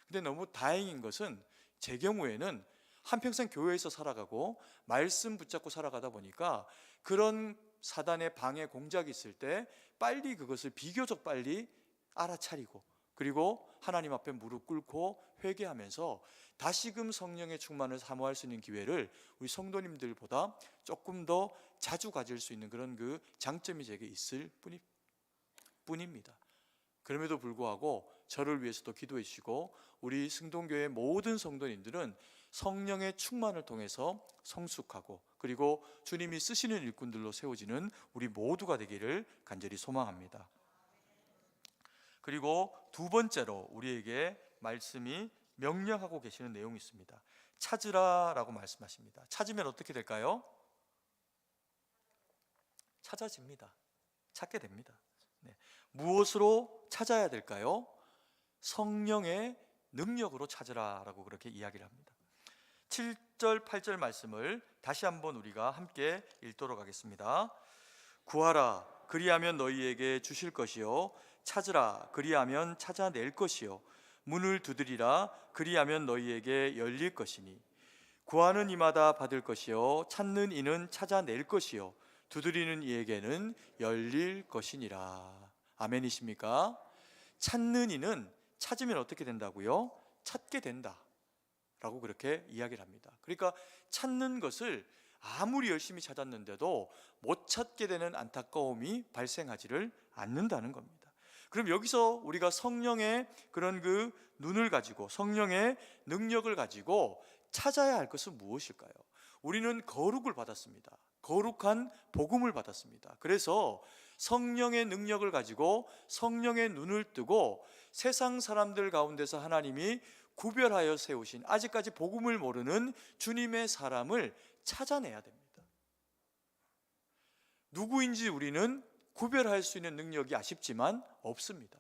근데 너무 다행인 것은 제 경우에는 한평생 교회에서 살아가고 말씀 붙잡고 살아가다 보니까 그런 사단의 방해 공작이 있을 때 빨리 그것을 비교적 빨리 알아차리고, 그리고 하나님 앞에 무릎 꿇고 회개하면서 다시금 성령의 충만을 사모할 수 있는 기회를 우리 성도님들보다 조금 더 자주 가질 수 있는 그런 그 장점이 제게 있을 뿐입니다. 그럼에도 불구하고 저를 위해서도 기도해 주시고, 우리 승동교회 모든 성도님들은 성령의 충만을 통해서 성숙하고, 그리고 주님이 쓰시는 일꾼들로 세워지는 우리 모두가 되기를 간절히 소망합니다. 그리고 두 번째로 우리에게 말씀이 명령하고 계시는 내용이 있습니다. 찾으라라고 말씀하십니다. 찾으면 어떻게 될까요? 찾아집니다. 찾게 됩니다. 네. 무엇으로 찾아야 될까요? 성령의 능력으로 찾으라라고 그렇게 이야기를 합니다. 7절 8절 말씀을 다시 한번 우리가 함께 읽도록 하겠습니다. 구하라 그리하면 너희에게 주실 것이요, 찾으라 그리하면 찾아낼 것이요, 문을 두드리라 그리하면 너희에게 열릴 것이니, 구하는 이마다 받을 것이요, 찾는 이는 찾아낼 것이요, 두드리는 이에게는 열릴 것이니라. 아멘이십니까? 찾는 이는 찾으면 어떻게 된다고요? 찾게 된다 라고 그렇게 이야기를 합니다. 그러니까 찾는 것을 아무리 열심히 찾았는데도 못 찾게 되는 안타까움이 발생하지를 않는다는 겁니다. 그럼 여기서 우리가 성령의 그런 그 눈을 가지고, 성령의 능력을 가지고 찾아야 할 것은 무엇일까요? 우리는 거룩을 받았습니다. 거룩한 복음을 받았습니다. 그래서 성령의 능력을 가지고 성령의 눈을 뜨고 세상 사람들 가운데서 하나님이 구별하여 세우신 아직까지 복음을 모르는 주님의 사람을 찾아내야 됩니다. 누구인지 우리는 구별할 수 있는 능력이 아쉽지만 없습니다.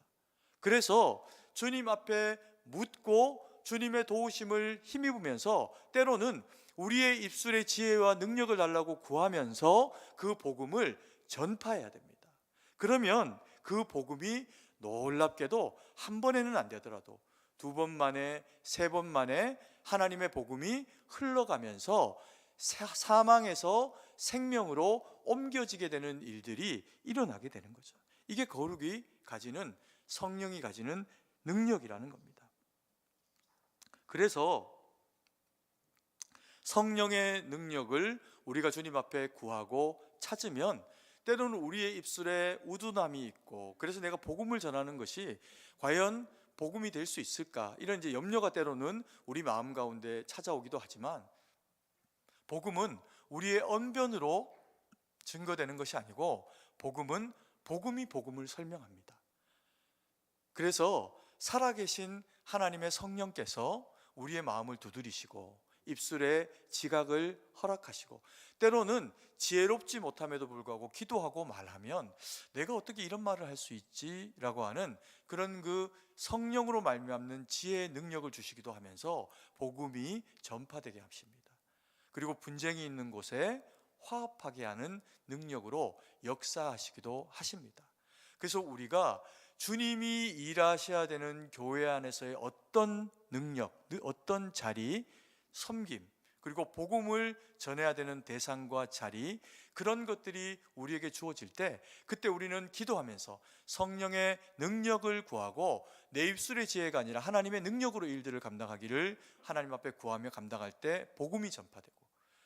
그래서 주님 앞에 묻고 주님의 도우심을 힘입으면서 때로는 우리의 입술의 지혜와 능력을 달라고 구하면서 그 복음을 전파해야 됩니다. 그러면 그 복음이 놀랍게도 한 번에는 안 되더라도 두 번 만에, 세 번 만에 하나님의 복음이 흘러가면서 사망에서 생명으로 옮겨지게 되는 일들이 일어나게 되는 거죠. 이게 거룩이 가지는, 성령이 가지는 능력이라는 겁니다. 그래서 성령의 능력을 우리가 주님 앞에 구하고 찾으면 때로는 우리의 입술에 우둔함이 있고, 그래서 내가 복음을 전하는 것이 과연 복음이 될 수 있을까, 이런 이제 염려가 때로는 우리 마음 가운데 찾아오기도 하지만, 복음은 우리의 언변으로 증거되는 것이 아니고 복음은 복음이 복음을 설명합니다. 그래서 살아계신 하나님의 성령께서 우리의 마음을 두드리시고 입술에 지각을 허락하시고, 때로는 지혜롭지 못함에도 불구하고 기도하고 말하면 내가 어떻게 이런 말을 할 수 있지? 라고 하는 그런 그 성령으로 말미암는 지혜의 능력을 주시기도 하면서 복음이 전파되게 하십니다. 그리고 분쟁이 있는 곳에 화합하게 하는 능력으로 역사하시기도 하십니다. 그래서 우리가 주님이 일하셔야 되는 교회 안에서의 어떤 능력, 어떤 자리, 섬김, 그리고 복음을 전해야 되는 대상과 자리, 그런 것들이 우리에게 주어질 때 그때 우리는 기도하면서 성령의 능력을 구하고 내 입술의 지혜가 아니라 하나님의 능력으로 일들을 감당하기를 하나님 앞에 구하며 감당할 때 복음이 전파되고,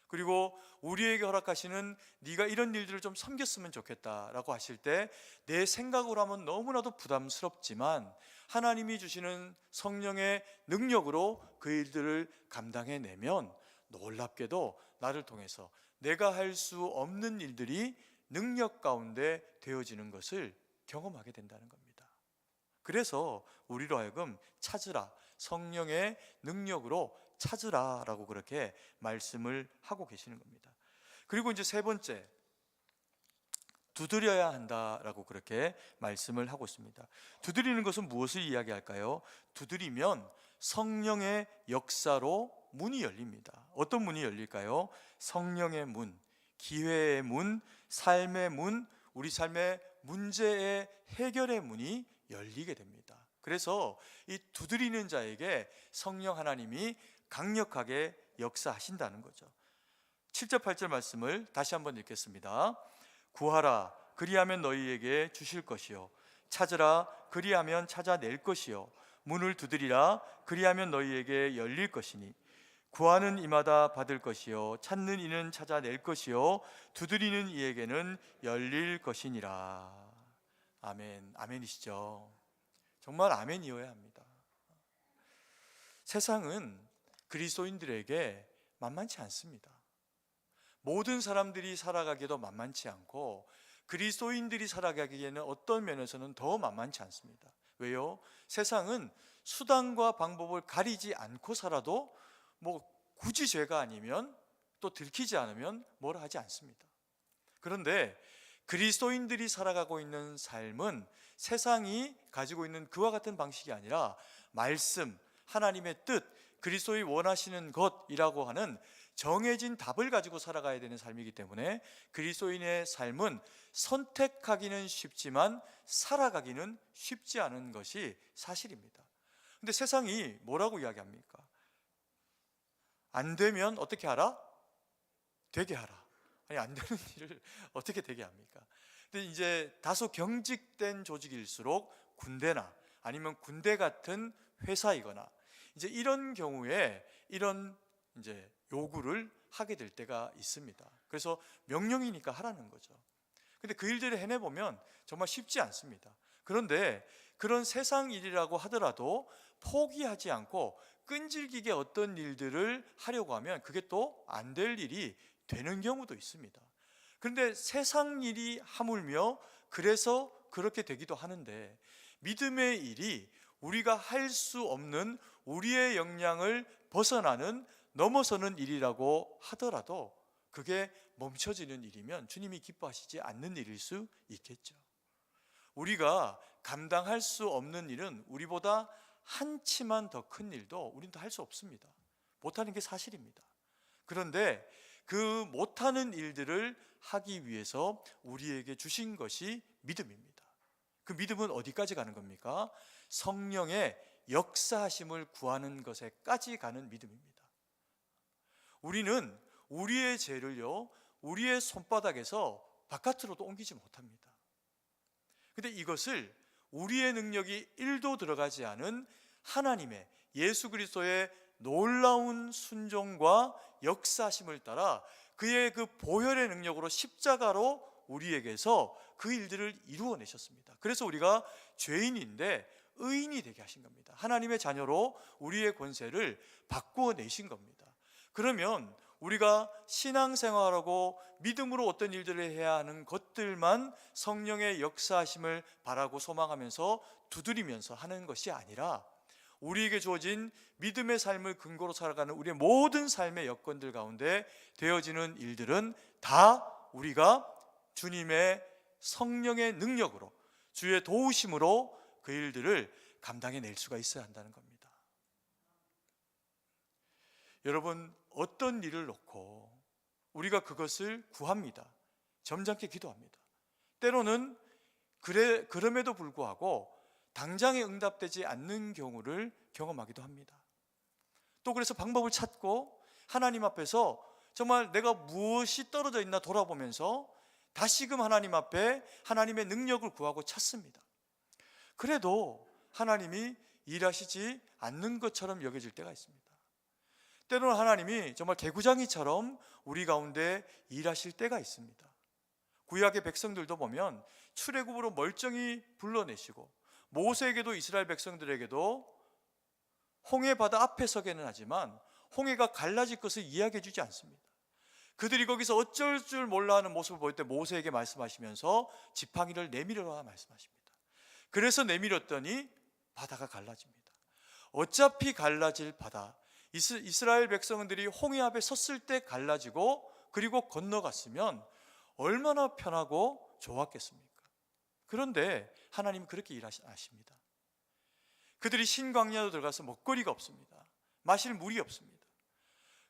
그리고 우리에게 허락하시는 네가 이런 일들을 좀 섬겼으면 좋겠다라고 하실 때 내 생각으로 하면 너무나도 부담스럽지만 하나님이 주시는 성령의 능력으로 그 일들을 감당해내면 놀랍게도 나를 통해서 내가 할 수 없는 일들이 능력 가운데 되어지는 것을 경험하게 된다는 겁니다. 그래서 우리로 하여금 찾으라, 성령의 능력으로 찾으라라고 그렇게 말씀을 하고 계시는 겁니다. 그리고 이제 세 번째, 두드려야 한다라고 그렇게 말씀을 하고 있습니다. 두드리는 것은 무엇을 이야기할까요? 두드리면 성령의 역사로 문이 열립니다. 어떤 문이 열릴까요? 성령의 문, 기회의 문, 삶의 문, 우리 삶의 문제의 해결의 문이 열리게 됩니다. 그래서 이 두드리는 자에게 성령 하나님이 강력하게 역사하신다는 거죠. 7절 8절 말씀을 다시 한번 읽겠습니다. 구하라, 그리하면 너희에게 주실 것이요, 찾으라, 그리하면 찾아낼 것이요, 문을 두드리라, 그리하면 너희에게 열릴 것이니, 구하는 이마다 받을 것이요, 찾는 이는 찾아낼 것이요, 두드리는 이에게는 열릴 것이니라. 아멘. 아멘이시죠? 정말 아멘이어야 합니다. 세상은 그리스도인들에게 만만치 않습니다. 모든 사람들이 살아가기도 만만치 않고 그리스도인들이 살아가기에는 어떤 면에서는 더 만만치 않습니다. 왜요? 세상은 수단과 방법을 가리지 않고 살아도 굳이 죄가 아니면 또 들키지 않으면 뭐라 하지 않습니다. 그런데 그리스도인들이 살아가고 있는 삶은 세상이 가지고 있는 그와 같은 방식이 아니라 말씀, 하나님의 뜻, 그리스도의 원하시는 것이라고 하는 정해진 답을 가지고 살아가야 되는 삶이기 때문에 그리스도인의 삶은 선택하기는 쉽지만 살아가기는 쉽지 않은 것이 사실입니다. 근데 세상이 뭐라고 이야기합니까? 안 되면 어떻게 하라? 되게 하라. 아니, 안 되는 일을 어떻게 되게 합니까? 근데 이제 다소 경직된 조직일수록 군대나 아니면 군대 같은 회사이거나 이제 이런 경우에 이런 이제 요구를 하게 될 때가 있습니다. 그래서 명령이니까 하라는 거죠. 근데 그 일들을 해내보면 정말 쉽지 않습니다. 그런데 그런 세상 일이라고 하더라도 포기하지 않고 끈질기게 어떤 일들을 하려고 하면 그게 또 안 될 일이 되는 경우도 있습니다. 그런데 세상 일이 하물며 그래서 그렇게 되기도 하는데, 믿음의 일이 우리가 할 수 없는 우리의 역량을 벗어나는 넘어서는 일이라고 하더라도 그게 멈춰지는 일이면 주님이 기뻐하시지 않는 일일 수 있겠죠. 우리가 감당할 수 없는 일은 우리보다 한치만 더 큰 일도 우리는 다 할 수 없습니다. 못하는 게 사실입니다. 그런데 그 못하는 일들을 하기 위해서 우리에게 주신 것이 믿음입니다. 그 믿음은 어디까지 가는 겁니까? 성령의 역사하심을 구하는 것에까지 가는 믿음입니다. 우리는 우리의 죄를요, 우리의 손바닥에서 바깥으로도 옮기지 못합니다. 근데 이것을 우리의 능력이 1도 들어가지 않은 하나님의 예수 그리스도의 놀라운 순종과 역사심을 따라 그의 그 보혈의 능력으로 십자가로 우리에게서 그 일들을 이루어내셨습니다. 그래서 우리가 죄인인데 의인이 되게 하신 겁니다. 하나님의 자녀로 우리의 권세를 바꾸어 내신 겁니다. 그러면 우리가 신앙생활하고 믿음으로 어떤 일들을 해야 하는 것들만 성령의 역사하심을 바라고 소망하면서 두드리면서 하는 것이 아니라 우리에게 주어진 믿음의 삶을 근거로 살아가는 우리의 모든 삶의 여건들 가운데 되어지는 일들은 다 우리가 주님의 성령의 능력으로, 주의 도우심으로 그 일들을 감당해낼 수가 있어야 한다는 겁니다. 여러분, 어떤 일을 놓고 우리가 그것을 구합니다. 점잖게 기도합니다. 때로는 그럼에도 불구하고 당장에 응답되지 않는 경우를 경험하기도 합니다. 또 그래서 방법을 찾고 하나님 앞에서 정말 내가 무엇이 떨어져 있나 돌아보면서 다시금 하나님 앞에 하나님의 능력을 구하고 찾습니다. 그래도 하나님이 일하시지 않는 것처럼 여겨질 때가 있습니다. 때로는 하나님이 정말 개구장이처럼 우리 가운데 일하실 때가 있습니다. 구약의 백성들도 보면 출애굽으로 멀쩡히 불러내시고 모세에게도 이스라엘 백성들에게도 홍해 바다 앞에 서게는 하지만 홍해가 갈라질 것을 이야기해 주지 않습니다. 그들이 거기서 어쩔 줄 몰라 하는 모습을 볼 때 모세에게 말씀하시면서 지팡이를 내밀어라 말씀하십니다. 그래서 내밀었더니 바다가 갈라집니다. 어차피 갈라질 바다, 이스라엘 백성들이 홍해 앞에 섰을 때 갈라지고 그리고 건너갔으면 얼마나 편하고 좋았겠습니까? 그런데 하나님은 그렇게 일하십니다. 그들이 신광야로 들어가서 먹거리가 없습니다. 마실 물이 없습니다.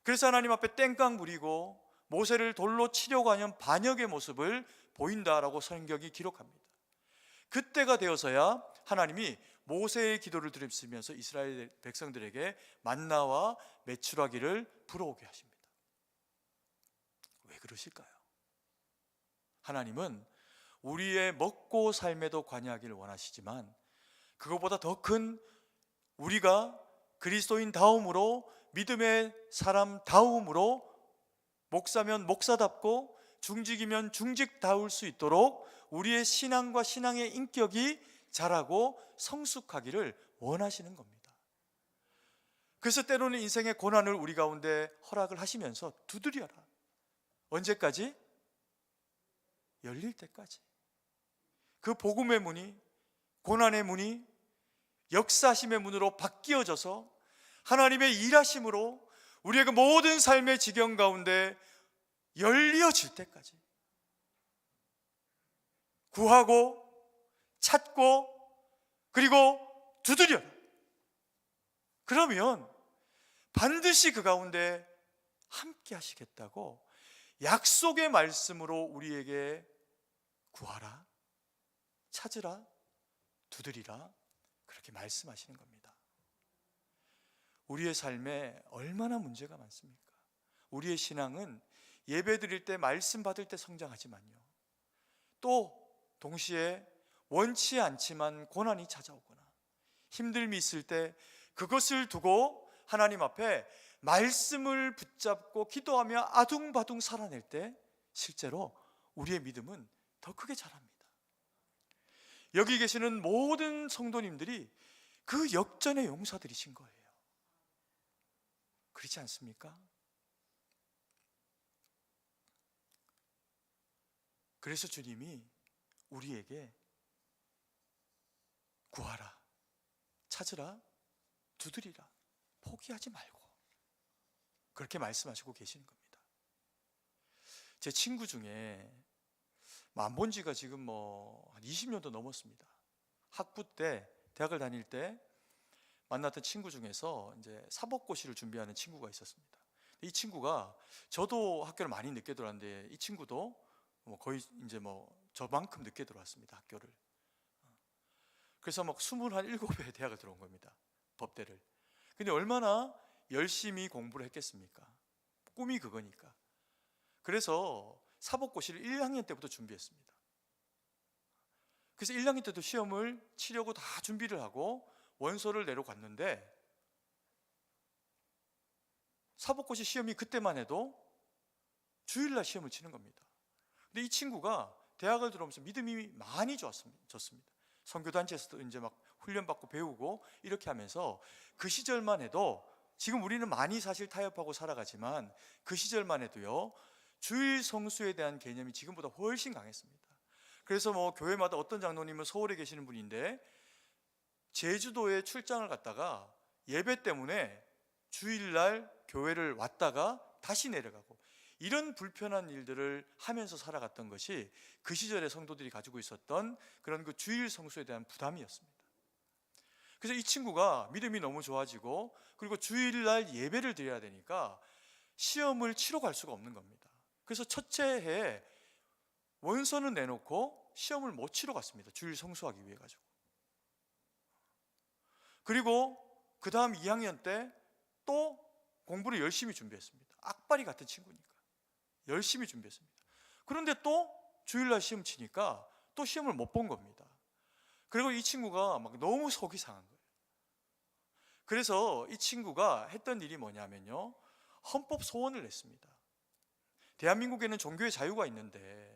그래서 하나님 앞에 땡깡 부리고 모세를 돌로 치려고 하는 반역의 모습을 보인다라고 성경이 기록합니다. 그때가 되어서야 하나님이 모세의 기도를 들으시면서 이스라엘 백성들에게 만나와 메추라기를 불어오게 하십니다. 왜 그러실까요? 하나님은 우리의 먹고 삶에도 관여하기를 원하시지만 그것보다 더 큰 우리가 그리스도인 다움으로 믿음의 사람 다움으로 목사면 목사답고 중직이면 중직다울 수 있도록 우리의 신앙과 신앙의 인격이 자라고 성숙하기를 원하시는 겁니다. 그래서 때로는 인생의 고난을 우리 가운데 허락을 하시면서 두드려라. 언제까지? 열릴 때까지. 그 복음의 문이, 고난의 문이 역사심의 문으로 바뀌어져서 하나님의 일하심으로 우리의 그 모든 삶의 지경 가운데 열려질 때까지 구하고 찾고 그리고 두드려라. 그러면 반드시 그 가운데 함께 하시겠다고 약속의 말씀으로 우리에게 구하라, 찾으라, 두드리라 그렇게 말씀하시는 겁니다. 우리의 삶에 얼마나 문제가 많습니까? 우리의 신앙은 예배 드릴 때 말씀 받을 때 성장하지만요, 또 동시에 원치 않지만 고난이 찾아오거나 힘듦이 있을 때 그것을 두고 하나님 앞에 말씀을 붙잡고 기도하며 아둥바둥 살아낼 때 실제로 우리의 믿음은 더 크게 자랍니다. 여기 계시는 모든 성도님들이 그 역전의 용사들이신 거예요. 그렇지 않습니까? 그래서 주님이 우리에게 구하라, 찾으라, 두드리라, 포기하지 말고 그렇게 말씀하시고 계시는 겁니다. 제 친구 중에 안 본 지가 지금 한 20년도 넘었습니다. 학부 때, 대학을 다닐 때 만났던 친구 중에서 이제 사법고시를 준비하는 친구가 있었습니다. 이 친구가 저도 학교를 많이 늦게 들어왔는데 이 친구도 거의 이제 저만큼 늦게 들어왔습니다, 학교를. 그래서 27에 대학을 들어온 겁니다, 법대를. 근데 얼마나 열심히 공부를 했겠습니까? 꿈이 그거니까. 그래서 사법고시를 1학년 때부터 준비했습니다. 그래서 1학년 때도 시험을 치려고 다 준비를 하고 원서를 내려갔는데 사법고시 시험이 그때만 해도 주일날 시험을 치는 겁니다. 근데 이 친구가 대학을 들어오면서 믿음이 많이 좋습니다. 선교단체에서도 이제 훈련받고 배우고 이렇게 하면서 그 시절만 해도, 지금 우리는 많이 사실 타협하고 살아가지만 그 시절만 해도요, 주일 성수에 대한 개념이 지금보다 훨씬 강했습니다. 그래서 교회마다 어떤 장로님은 서울에 계시는 분인데 제주도에 출장을 갔다가 예배 때문에 주일날 교회를 왔다가 다시 내려가고 이런 불편한 일들을 하면서 살아갔던 것이 그 시절의 성도들이 가지고 있었던 그런 그 주일 성수에 대한 부담이었습니다. 그래서 이 친구가 믿음이 너무 좋아지고 그리고 주일날 예배를 드려야 되니까 시험을 치러 갈 수가 없는 겁니다. 그래서 첫째 해에 원서는 내놓고 시험을 못 치러 갔습니다. 주일 성수하기 위해 가지고. 그리고 그 다음 2학년 때 또 공부를 열심히 준비했습니다. 악바리 같은 친구니까 열심히 준비했습니다. 그런데 또 주일날 시험 치니까 또 시험을 못 본 겁니다. 그리고 이 친구가 막 너무 속이 상한 거예요. 그래서 이 친구가 했던 일이 뭐냐면요, 헌법 소원을 냈습니다. 대한민국에는 종교의 자유가 있는데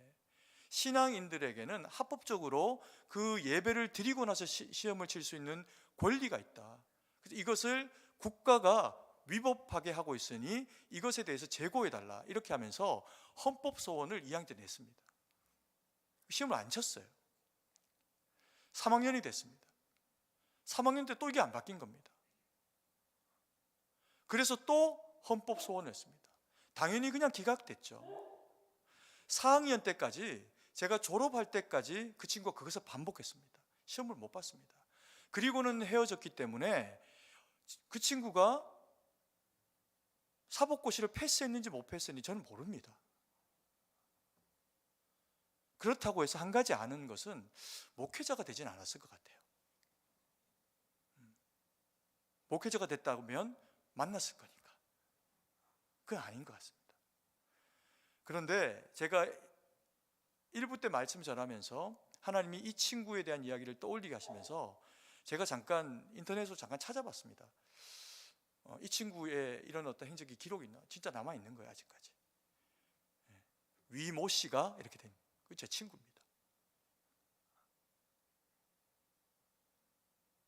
신앙인들에게는 합법적으로 그 예배를 드리고 나서 시험을 칠 수 있는 권리가 있다. 그래서 이것을 국가가 위법하게 하고 있으니 이것에 대해서 재고해달라, 이렇게 하면서 헌법 소원을 2학년 때 냈습니다. 시험을 안 쳤어요. 3학년이 됐습니다. 3학년 때 또 이게 안 바뀐 겁니다. 그래서 또 헌법 소원을 했습니다. 당연히 그냥 기각됐죠. 4학년 때까지, 제가 졸업할 때까지 그 친구가 그것을 반복했습니다. 시험을 못 봤습니다. 그리고는 헤어졌기 때문에 그 친구가 사법고시를 패스했는지 못 패스했는지 저는 모릅니다. 그렇다고 해서 한 가지 아는 것은 목회자가 되진 않았을 것 같아요. 목회자가 됐다면 만났을 거니까. 그건 아닌 것 같습니다. 그런데 제가 1부 때 말씀 전하면서 하나님이 이 친구에 대한 이야기를 떠올리게 하시면서 제가 잠깐 인터넷으로 잠깐 찾아봤습니다. 이 친구의 이런 어떤 행적이 기록이 있나? 진짜 남아있는 거예요, 아직까지. 위모 씨가 이렇게 된, 그 제 친구입니다.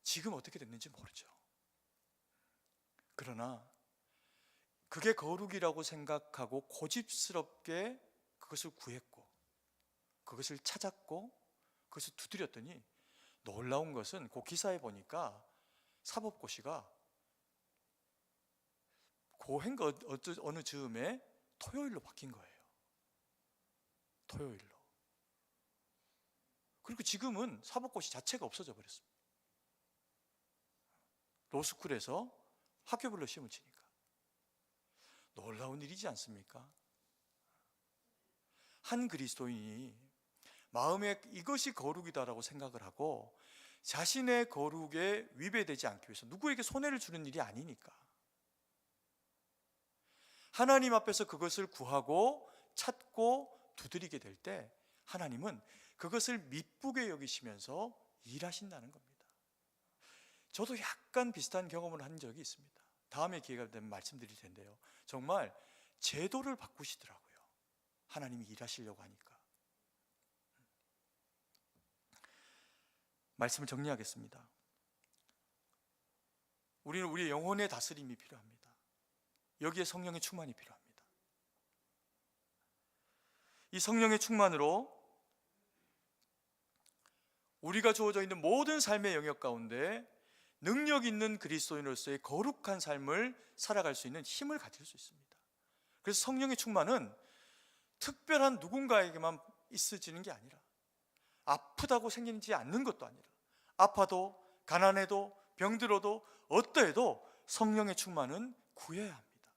지금 어떻게 됐는지 모르죠. 그러나 그게 거룩이라고 생각하고 고집스럽게 그것을 구했고 그것을 찾았고 그것을 두드렸더니 놀라운 것은 그 기사에 보니까 사법고시가 고행가 어느 즈음에 토요일로 바뀐 거예요. 토요일로. 그리고 지금은 사법고시 자체가 없어져 버렸습니다. 로스쿨에서 학교별로 시험을 치니까. 놀라운 일이지 않습니까? 한 그리스도인이 마음에 이것이 거룩이다라고 생각을 하고 자신의 거룩에 위배되지 않기 위해서 누구에게 손해를 주는 일이 아니니까 하나님 앞에서 그것을 구하고 찾고 두드리게 될 때 하나님은 그것을 미쁘게 여기시면서 일하신다는 겁니다. 저도 약간 비슷한 경험을 한 적이 있습니다. 다음에 기회가 되면 말씀드릴 텐데요, 정말 제도를 바꾸시더라고요. 하나님이 일하시려고 하니까. 말씀을 정리하겠습니다. 우리는 우리의 영혼의 다스림이 필요합니다. 여기에 성령의 충만이 필요합니다. 이 성령의 충만으로 우리가 주어져 있는 모든 삶의 영역 가운데 능력 있는 그리스도인으로서의 거룩한 삶을 살아갈 수 있는 힘을 가질 수 있습니다. 그래서 성령의 충만은 특별한 누군가에게만 있어지는 게 아니라 아프다고 생기지 않는 것도 아니라 아파도 가난해도 병들어도 어떠해도 성령의 충만은 구해야 합니다.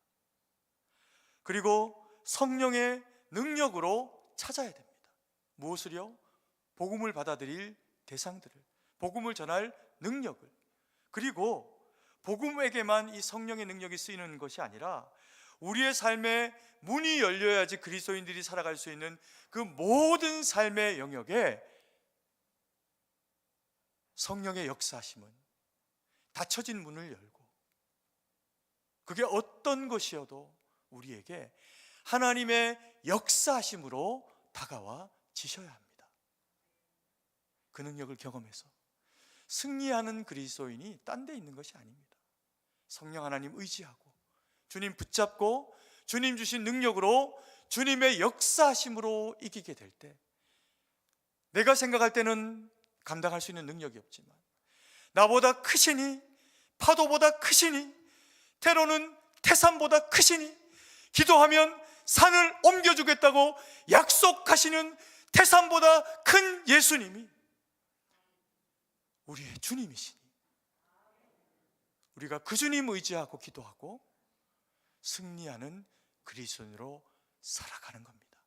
그리고 성령의 능력으로 찾아야 됩니다. 무엇을요? 복음을 받아들일 대상들을, 복음을 전할 능력을. 그리고 복음에게만 이 성령의 능력이 쓰이는 것이 아니라 우리의 삶에 문이 열려야지 그리스도인들이 살아갈 수 있는 그 모든 삶의 영역에 성령의 역사하심은 닫혀진 문을 열고 그게 어떤 것이어도 우리에게 하나님의 역사하심으로 다가와 지셔야 합니다. 그 능력을 경험해서 승리하는 그리스도인이 딴 데 있는 것이 아닙니다. 성령 하나님 의지하고 주님 붙잡고 주님 주신 능력으로 주님의 역사하심으로 이기게 될 때 내가 생각할 때는 감당할 수 있는 능력이 없지만 나보다 크시니 파도보다 크시니 때로는 태산보다 크시니 기도하면 산을 옮겨주겠다고 약속하시는 태산보다 큰 예수님이 우리의 주님이시니 우리가 그 주님 의지하고 기도하고 승리하는 그리스도인으로 살아가는 겁니다.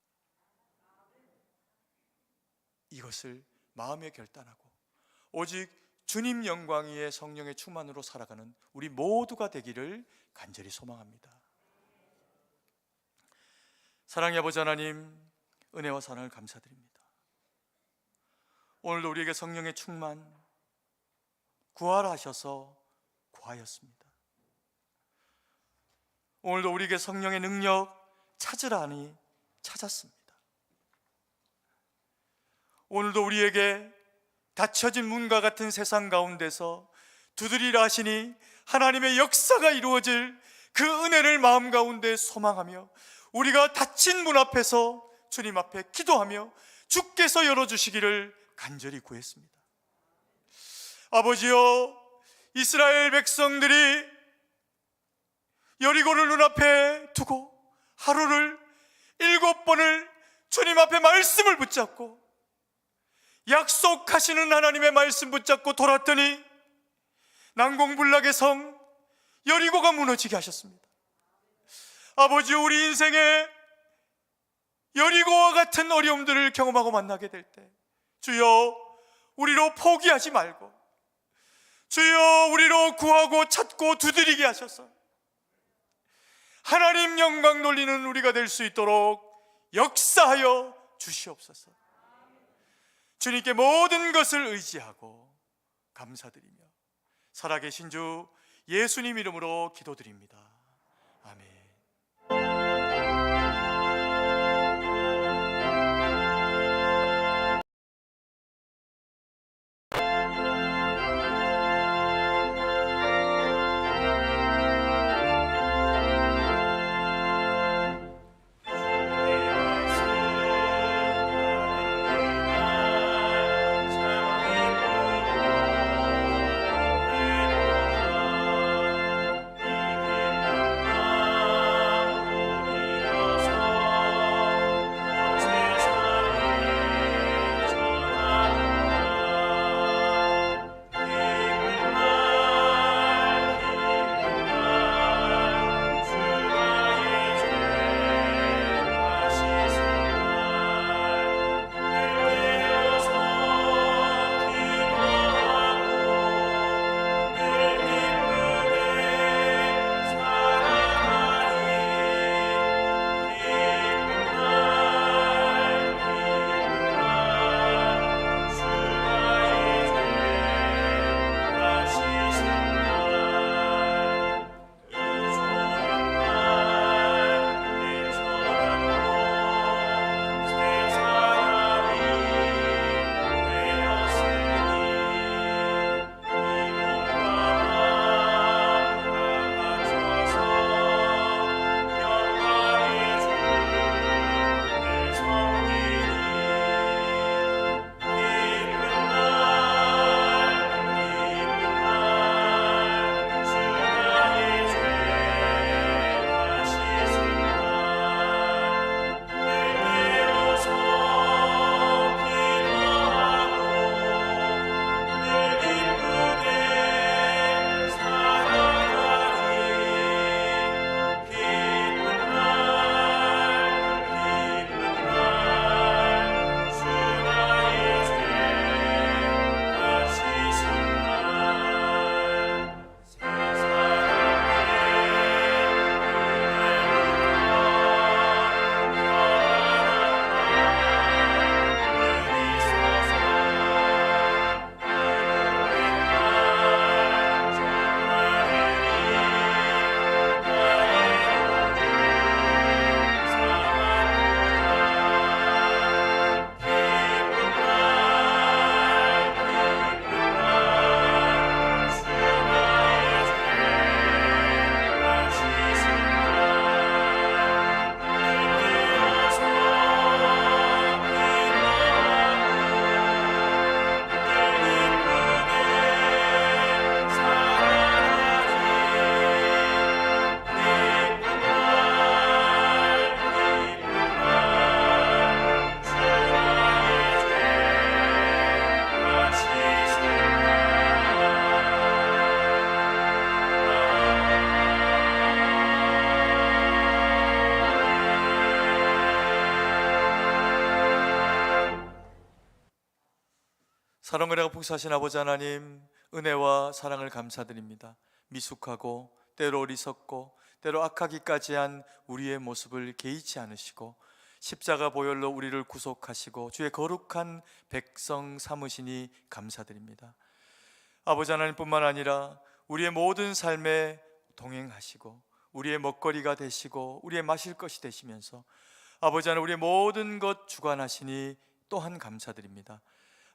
이것을 마음에 결단하고 오직 주님 영광 위에 성령의 충만으로 살아가는 우리 모두가 되기를 간절히 소망합니다. 사랑의 아버지 하나님, 은혜와 사랑을 감사드립니다. 오늘도 우리에게 성령의 충만, 구하라하셔서 구하였습니다. 오늘도 우리에게 성령의 능력 찾으라 하니 찾았습니다. 오늘도 우리에게 닫혀진 문과 같은 세상 가운데서 두드리라 하시니 하나님의 역사가 이루어질 그 은혜를 마음 가운데 소망하며 우리가 닫힌 문 앞에서 주님 앞에 기도하며 주께서 열어주시기를 간절히 구했습니다. 아버지여, 이스라엘 백성들이 여리고를 눈앞에 두고 하루를 7번을 주님 앞에 말씀을 붙잡고 약속하시는 하나님의 말씀 붙잡고 돌았더니 난공불락의 성 여리고가 무너지게 하셨습니다. 아버지, 우리 인생에 여리고와 같은 어려움들을 경험하고 만나게 될 때 주여 우리로 포기하지 말고 주여 우리로 구하고 찾고 두드리게 하셔서 하나님 영광 돌리는 우리가 될 수 있도록 역사하여 주시옵소서. 주님께 모든 것을 의지하고 감사드리며 살아계신 주 예수님 이름으로 기도드립니다. 아멘. 사랑을 하고 복사하신 아버지 하나님, 은혜와 사랑을 감사드립니다. 미숙하고 때로 어리석고 때로 악하기까지 한 우리의 모습을 개의치 않으시고 십자가 보혈로 우리를 구속하시고 주의 거룩한 백성 삼으시니 감사드립니다. 아버지 하나님뿐만 아니라 우리의 모든 삶에 동행하시고 우리의 먹거리가 되시고 우리의 마실 것이 되시면서 아버지 하나님 우리의 모든 것 주관하시니 또한 감사드립니다.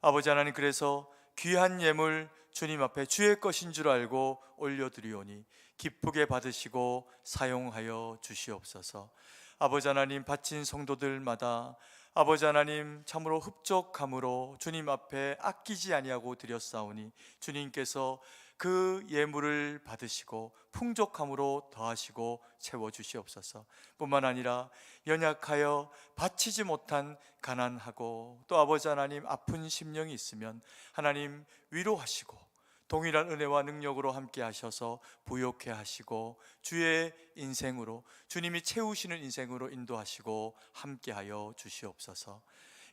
아버지 하나님, 그래서 귀한 예물 주님 앞에 주의 것인 줄 알고 올려드리오니 기쁘게 받으시고 사용하여 주시옵소서. 아버지 하나님, 바친 성도들마다 아버지 하나님 참으로 흡족함으로 주님 앞에 아끼지 아니하고 드렸사오니 주님께서 그 예물을 받으시고 풍족함으로 더하시고 채워주시옵소서. 뿐만 아니라 연약하여 바치지 못한 가난하고 또 아버지 하나님 아픈 심령이 있으면 하나님 위로하시고 동일한 은혜와 능력으로 함께 하셔서 부욕해 하시고 주의 인생으로 주님이 채우시는 인생으로 인도하시고 함께하여 주시옵소서.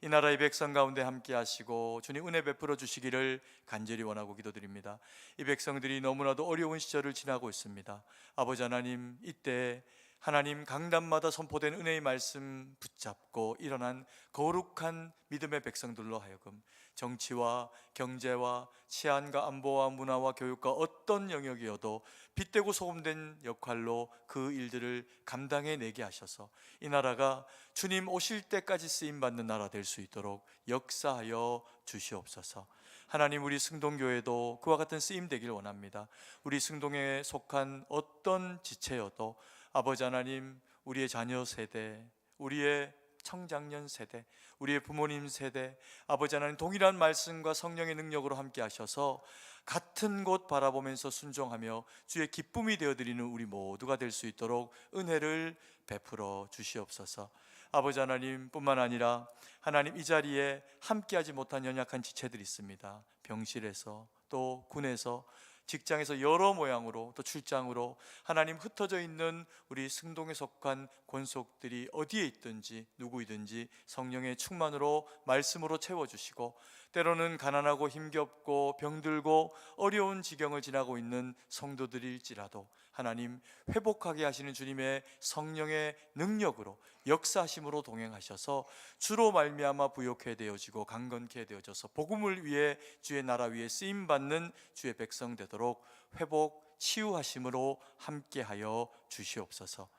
이 나라의 백성 가운데 함께 하시고 주님 은혜 베풀어 주시기를 간절히 원하고 기도드립니다. 이 백성들이 너무나도 어려운 시절을 지나고 있습니다. 아버지 하나님, 이때 하나님 강단마다 선포된 은혜의 말씀 붙잡고 일어난 거룩한 믿음의 백성들로 하여금 정치와 경제와 치안과 안보와 문화와 교육과 어떤 영역이어도 빗대고 소금된 역할로 그 일들을 감당해내게 하셔서 이 나라가 주님 오실 때까지 쓰임받는 나라 될 수 있도록 역사하여 주시옵소서. 하나님, 우리 승동교회도 그와 같은 쓰임 되길 원합니다. 우리 승동에 속한 어떤 지체여도 아버지 하나님, 우리의 자녀 세대, 우리의 청장년 세대, 우리의 부모님 세대, 아버지 하나님 동일한 말씀과 성령의 능력으로 함께 하셔서 같은 곳 바라보면서 순종하며 주의 기쁨이 되어드리는 우리 모두가 될 수 있도록 은혜를 베풀어 주시옵소서. 아버지 하나님 뿐만 아니라 하나님, 이 자리에 함께하지 못한 연약한 지체들이 있습니다. 병실에서 또 군에서 직장에서 여러 모양으로 또 출장으로 하나님 흩어져 있는 우리 승동에 속한 권속들이 어디에 있든지 누구이든지 성령의 충만으로 말씀으로 채워주시고 때로는 가난하고 힘겹고 병들고 어려운 지경을 지나고 있는 성도들일지라도 하나님 회복하게 하시는 주님의 성령의 능력으로 역사하심으로 동행하셔서 주로 말미암아 부욕해 되어지고 강건케 되어져서 복음을 위해 주의 나라 위에 쓰임받는 주의 백성 되도록 회복 치유하심으로 함께하여 주시옵소서.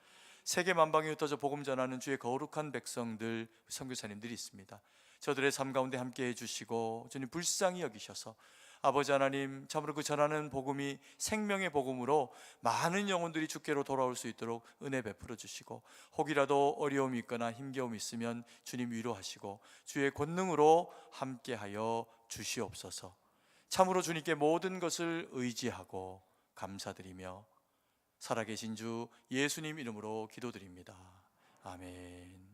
세계 만방에 흩어져 복음 전하는 주의 거룩한 백성들, 선교사님들이 있습니다. 저들의 삶 가운데 함께 해주시고 주님 불쌍히 여기셔서 아버지 하나님, 참으로 그 전하는 복음이 생명의 복음으로 많은 영혼들이 주께로 돌아올 수 있도록 은혜 베풀어 주시고 혹이라도 어려움이 있거나 힘겨움이 있으면 주님 위로하시고 주의 권능으로 함께하여 주시옵소서. 참으로 주님께 모든 것을 의지하고 감사드리며 살아계신 주 예수님 이름으로 기도드립니다. 아멘.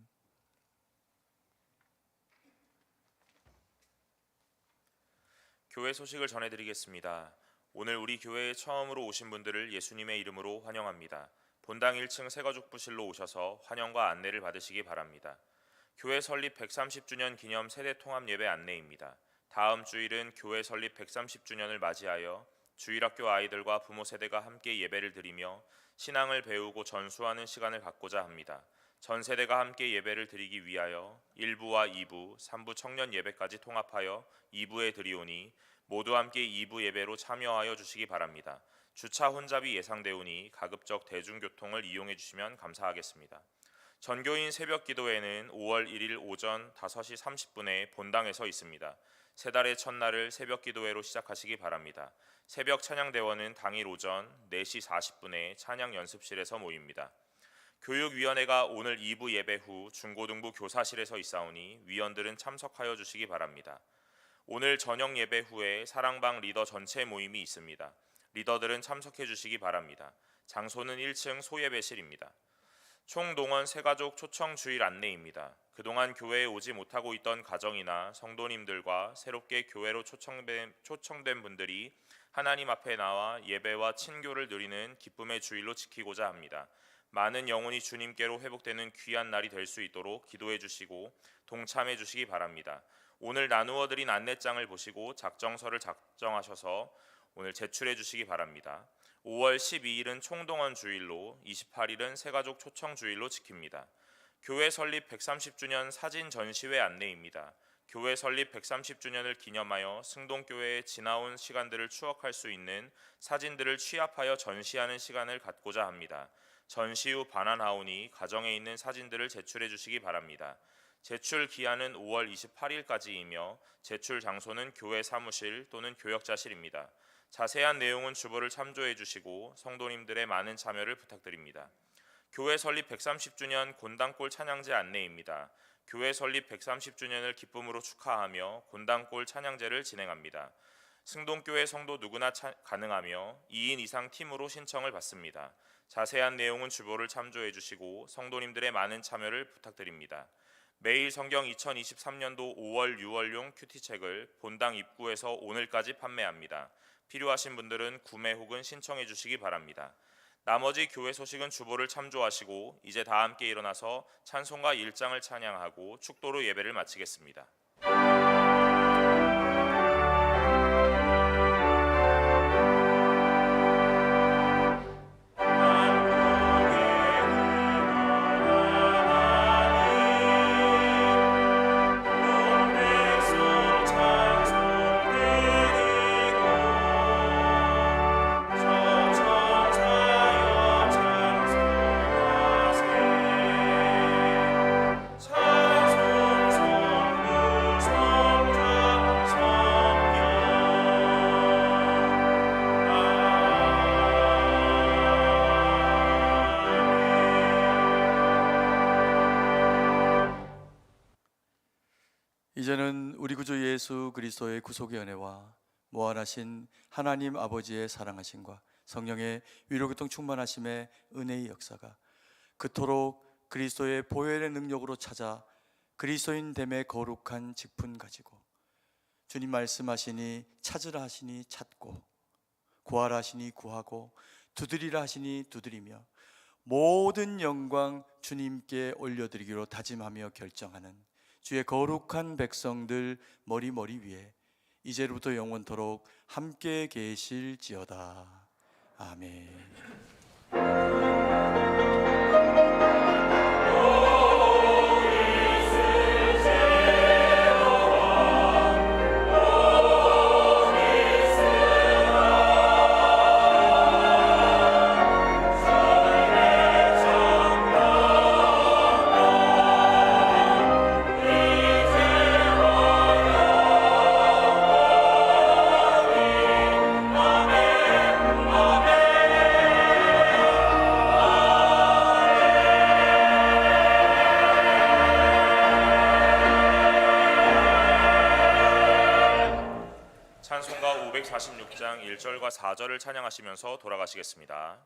교회 소식을 전해드리겠습니다. 오늘 우리 교회에 처음으로 오신 분들을 예수님의 이름으로 환영합니다. 본당 1층 새가족부실로 오셔서 환영과 안내를 받으시기 바랍니다. 교회 설립 130주년 기념 세대 통합 예배 안내입니다. 다음 주일은 교회 설립 130주년을 맞이하여 주일학교 아이들과 부모 세대가 함께 예배를 드리며 신앙을 배우고 전수하는 시간을 갖고자 합니다. 전 세대가 함께 예배를 드리기 위하여 1부와 2부, 3부 청년 예배까지 통합하여 2부에 드리오니 모두 함께 2부 예배로 참여하여 주시기 바랍니다. 주차 혼잡이 예상되오니 가급적 대중교통을 이용해 주시면 감사하겠습니다. 전교인 새벽 기도회는 5월 1일 오전 5시 30분에 본당에서 있습니다. 세 달의 첫날을 새벽 기도회로 시작하시기 바랍니다. 새벽 찬양대원은 당일 오전 4시 40분에 찬양 연습실에서 모입니다. 교육위원회가 오늘 2부 예배 후 중고등부 교사실에서 있사오니 위원들은 참석하여 주시기 바랍니다. 오늘 저녁 예배 후에 사랑방 리더 전체 모임이 있습니다. 리더들은 참석해 주시기 바랍니다. 장소는 1층 소예배실입니다. 총동원 새가족 초청 주일 안내입니다. 그동안 교회에 오지 못하고 있던 가정이나 성도님들과 새롭게 교회로 초청된 분들이 하나님 앞에 나와 예배와 친교를 누리는 기쁨의 주일로 지키고자 합니다. 많은 영혼이 주님께로 회복되는 귀한 날이 될 수 있도록 기도해 주시고 동참해 주시기 바랍니다. 오늘 나누어 드린 안내장을 보시고 작정서를 작성하셔서 오늘 제출해 주시기 바랍니다. 5월 12일은 총동원 주일로 28일은 새가족 초청 주일로 지킵니다. 교회 설립 130주년 사진 전시회 안내입니다. 교회 설립 130주년을 기념하여 승동교회에 지나온 시간들을 추억할 수 있는 사진들을 취합하여 전시하는 시간을 갖고자 합니다. 전시 후 반환하오니 가정에 있는 사진들을 제출해 주시기 바랍니다. 제출 기한은 5월 28일까지이며 제출 장소는 교회 사무실 또는 교역자실입니다. 자세한 내용은 주보를 참조해 주시고 성도님들의 많은 참여를 부탁드립니다. 교회 설립 130주년 곤당골 찬양제 안내입니다. 교회 설립 130주년을 기쁨으로 축하하며 곤당골 찬양제를 진행합니다. 승동교회 성도 누구나 가능하며 2인 이상 팀으로 신청을 받습니다. 자세한 내용은 주보를 참조해 주시고 성도님들의 많은 참여를 부탁드립니다. 매일 성경 2023년도 5월 6월용 큐티책을 본당 입구에서 오늘까지 판매합니다. 필요하신 분들은 구매 혹은 신청해 주시기 바랍니다. 나머지 교회 소식은 주보를 참조하시고 이제 다 함께 일어나서 찬송가 1장을 찬양하고 축도로 예배를 마치겠습니다. 이제는 우리 구주 예수 그리스도의 구속의 은혜와 무한하신 하나님 아버지의 사랑하심과 성령의 위로교통 충만하심의 은혜의 역사가 그토록 그리스도의 보혈의 능력으로 찾아 그리스도인 됨의 거룩한 직분 가지고 주님 말씀하시니 찾으라 하시니 찾고 구하라 하시니 구하고 두드리라 하시니 두드리며 모든 영광 주님께 올려드리기로 다짐하며 결정하는 주의 거룩한 백성들 머리 위에 이제로부터 영원토록 함께 계실지어다. 아멘. 찬송가 546장 1절과 4절을 찬양하시면서 돌아가시겠습니다.